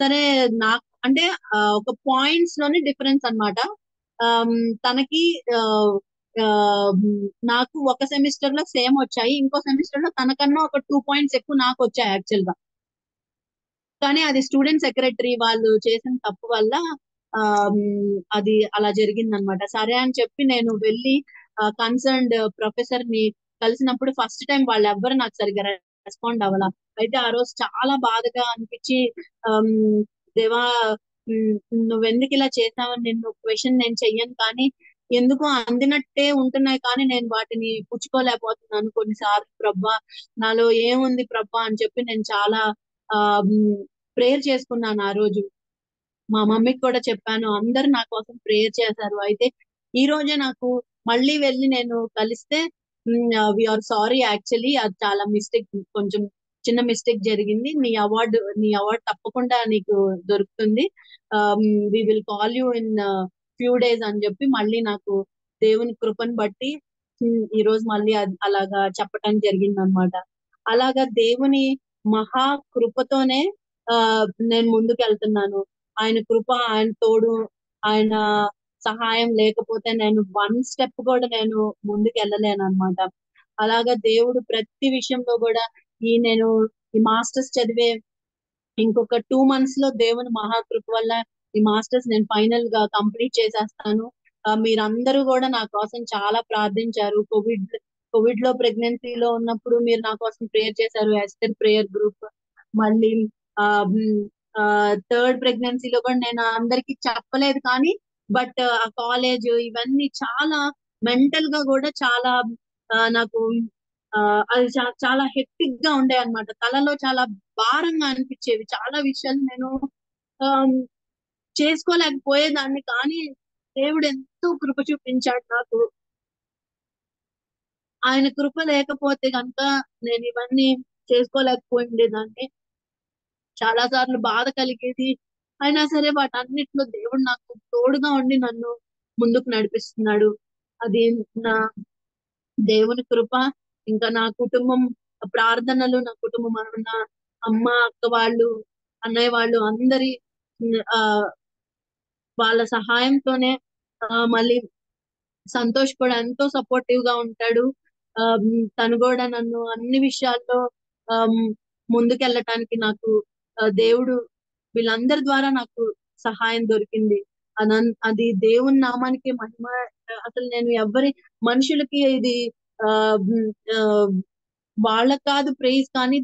సరే, నాకు అంటే ఒక పాయింట్స్ లోనే డిఫరెన్స్ అనమాట. తనకి ఆ, ఆ, నాకు ఒక సెమిస్టర్ లో సేమ్ వచ్చాయి, ఇంకో సెమిస్టర్ లో తనకన్నా ఒక 2 పాయింట్స్ ఎక్కువ నాకు వచ్చాయి యాక్చువల్ గా. కానీ అది స్టూడెంట్ సెక్రటరీ వాళ్ళు చేసిన తప్పు వల్ల అది అలా జరిగిందనమాట. సరే అని చెప్పి నేను వెళ్ళి కన్సర్న్డ్ ప్రొఫెసర్ ని కలిసినప్పుడు ఫస్ట్ టైం వాళ్ళు ఎవ్వరు నాకు సరిగ్గా రెస్పాండ్ అవ్వాల. అయితే ఆ రోజు చాలా బాధగా అనిపించి, ఆమ్, దేవా, ఉమ్, నువ్వెందుకు ఇలా చేసావని నిన్ను క్వశ్చన్ నేను చెయ్యను, కానీ ఎందుకో అందినట్టే ఉంటున్నాయి కానీ నేను వాటిని పుచ్చుకోలేకపోతున్నాను కొన్నిసార్లు ప్రభా, నాలో ఏముంది ప్రభా అని చెప్పి నేను చాలా ఆ ప్రేయర్ చేసుకున్నాను ఆ రోజు. మా మమ్మీకి కూడా చెప్పాను, అందరు నా కోసం ప్రేయర్ చేశారు. అయితే ఈ రోజే నాకు మళ్ళీ వెళ్ళి నేను కలిస్తే, ఆర్ సారీ, యాక్చువల్లీ అది చాలా మిస్టేక్, కొంచెం చిన్న మిస్టేక్ జరిగింది, నీ అవార్డు తప్పకుండా నీకు దొరుకుతుంది, we will call you in few days అని చెప్పి మళ్ళీ నాకు దేవుని కృపను బట్టి ఈ రోజు మళ్ళీ అలాగా చెప్పటం జరిగింది అనమాట. అలాగా దేవుని మహా కృపతోనే ఆ నేను ముందుకు వెళ్తున్నాను. ఆయన కృప, ఆయన తోడు, ఆయన సహాయం లేకపోతే నేను 1 స్టెప్ కూడా నేను ముందుకు వెళ్ళలేను అనమాట. అలాగా దేవుడు ప్రతి విషయంలో కూడా నేను ఈ మాస్టర్స్ చదివే ఇంకొక 2 మంత్స్ లో దేవుని మహాకృప వల్ల ఈ మాస్టర్స్ నేను ఫైనల్ గా కంప్లీట్ చేసేస్తాను. మీరందరూ కూడా నా కోసం చాలా ప్రార్థించారు. కోవిడ్ లో ప్రెగ్నెన్సీలో ఉన్నప్పుడు మీరు నా కోసం ప్రేయర్ చేశారు, ఎస్టర్ ప్రేయర్ గ్రూప్. మళ్ళీ థర్డ్ ప్రెగ్నెన్సీలో కూడా నేను అందరికి చెప్పలేదు, కానీ బట్ ఆ కాలేజ్ ఇవన్నీ చాలా మెంటల్ గా కూడా చాలా నాకు ఆ అది చాలా హెక్టిక్ గా ఉండే అన్నమాట. తలలో చాలా భారంగా అనిపించేవి చాలా విషయాలు నేను ఆ చేసుకోలేకపోయేదాన్ని. కానీ దేవుడు ఎంతో కృప చూపించాడు నాకు. ఆయన కృప లేకపోతే కనుక నేను ఇవన్నీ చేసుకోలేకపోయిండేదాన్ని. చాలా సార్లు బాధ కలిగేది, అయినా సరే వాటన్నిటిలో దేవుడు నాకు తోడుగా ఉండి నన్ను ముందుకు నడిపిస్తున్నాడు. అది నా దేవుని కృప. ఇంకా నా కుటుంబం ప్రార్థనలు, నా కుటుంబం నా అమ్మ, అక్క వాళ్ళు, అన్నయ్య వాళ్ళు అందరి ఆ వాళ్ళ సహాయంతోనే మళ్ళీ సంతోష్ కూడా ఎంతో సపోర్టివ్ గా ఉంటాడు. తను కూడా నన్ను అన్ని విషయాల్లో ఆమ్, ముందుకెళ్ళటానికి నాకు దేవుడు వీళ్ళందరి ద్వారా నాకు సహాయం దొరికింది. అది దేవుని నామానికి మహిమ. అసలు నేను మనుషులకి ఇది ఆ ఉమ్, ఆ, వాళ్ళకి కాదు ప్రైజ్, కానీ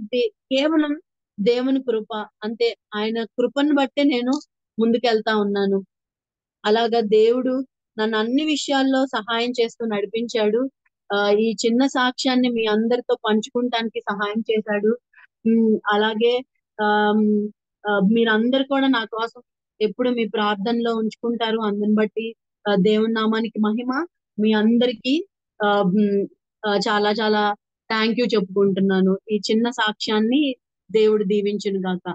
కేవలం దేవుని కృప అంతే. ఆయన కృపను బట్టే నేను ముందుకెళ్తా ఉన్నాను. అలాగా దేవుడు నన్ను అన్ని విషయాల్లో సహాయం చేస్తూ నడిపించాడు. ఈ చిన్న సాక్ష్యాన్ని మీ అందరితో పంచుకుంటానికి సహాయం చేశాడు. అలాగే ఆమ్, మీరందరు కూడా నా కోసం ఎప్పుడు మీ ప్రార్థనలో ఉంచుకుంటారు. అందుని బట్టి దేవుని నామానికి మహిమ. మీ అందరికీ ఆ, ఉమ్, చాలా చాలా థ్యాంక్ యూ చెప్పుకుంటున్నాను. ఈ చిన్న సాక్ష్యాన్ని దేవుడు దీవించును గాక.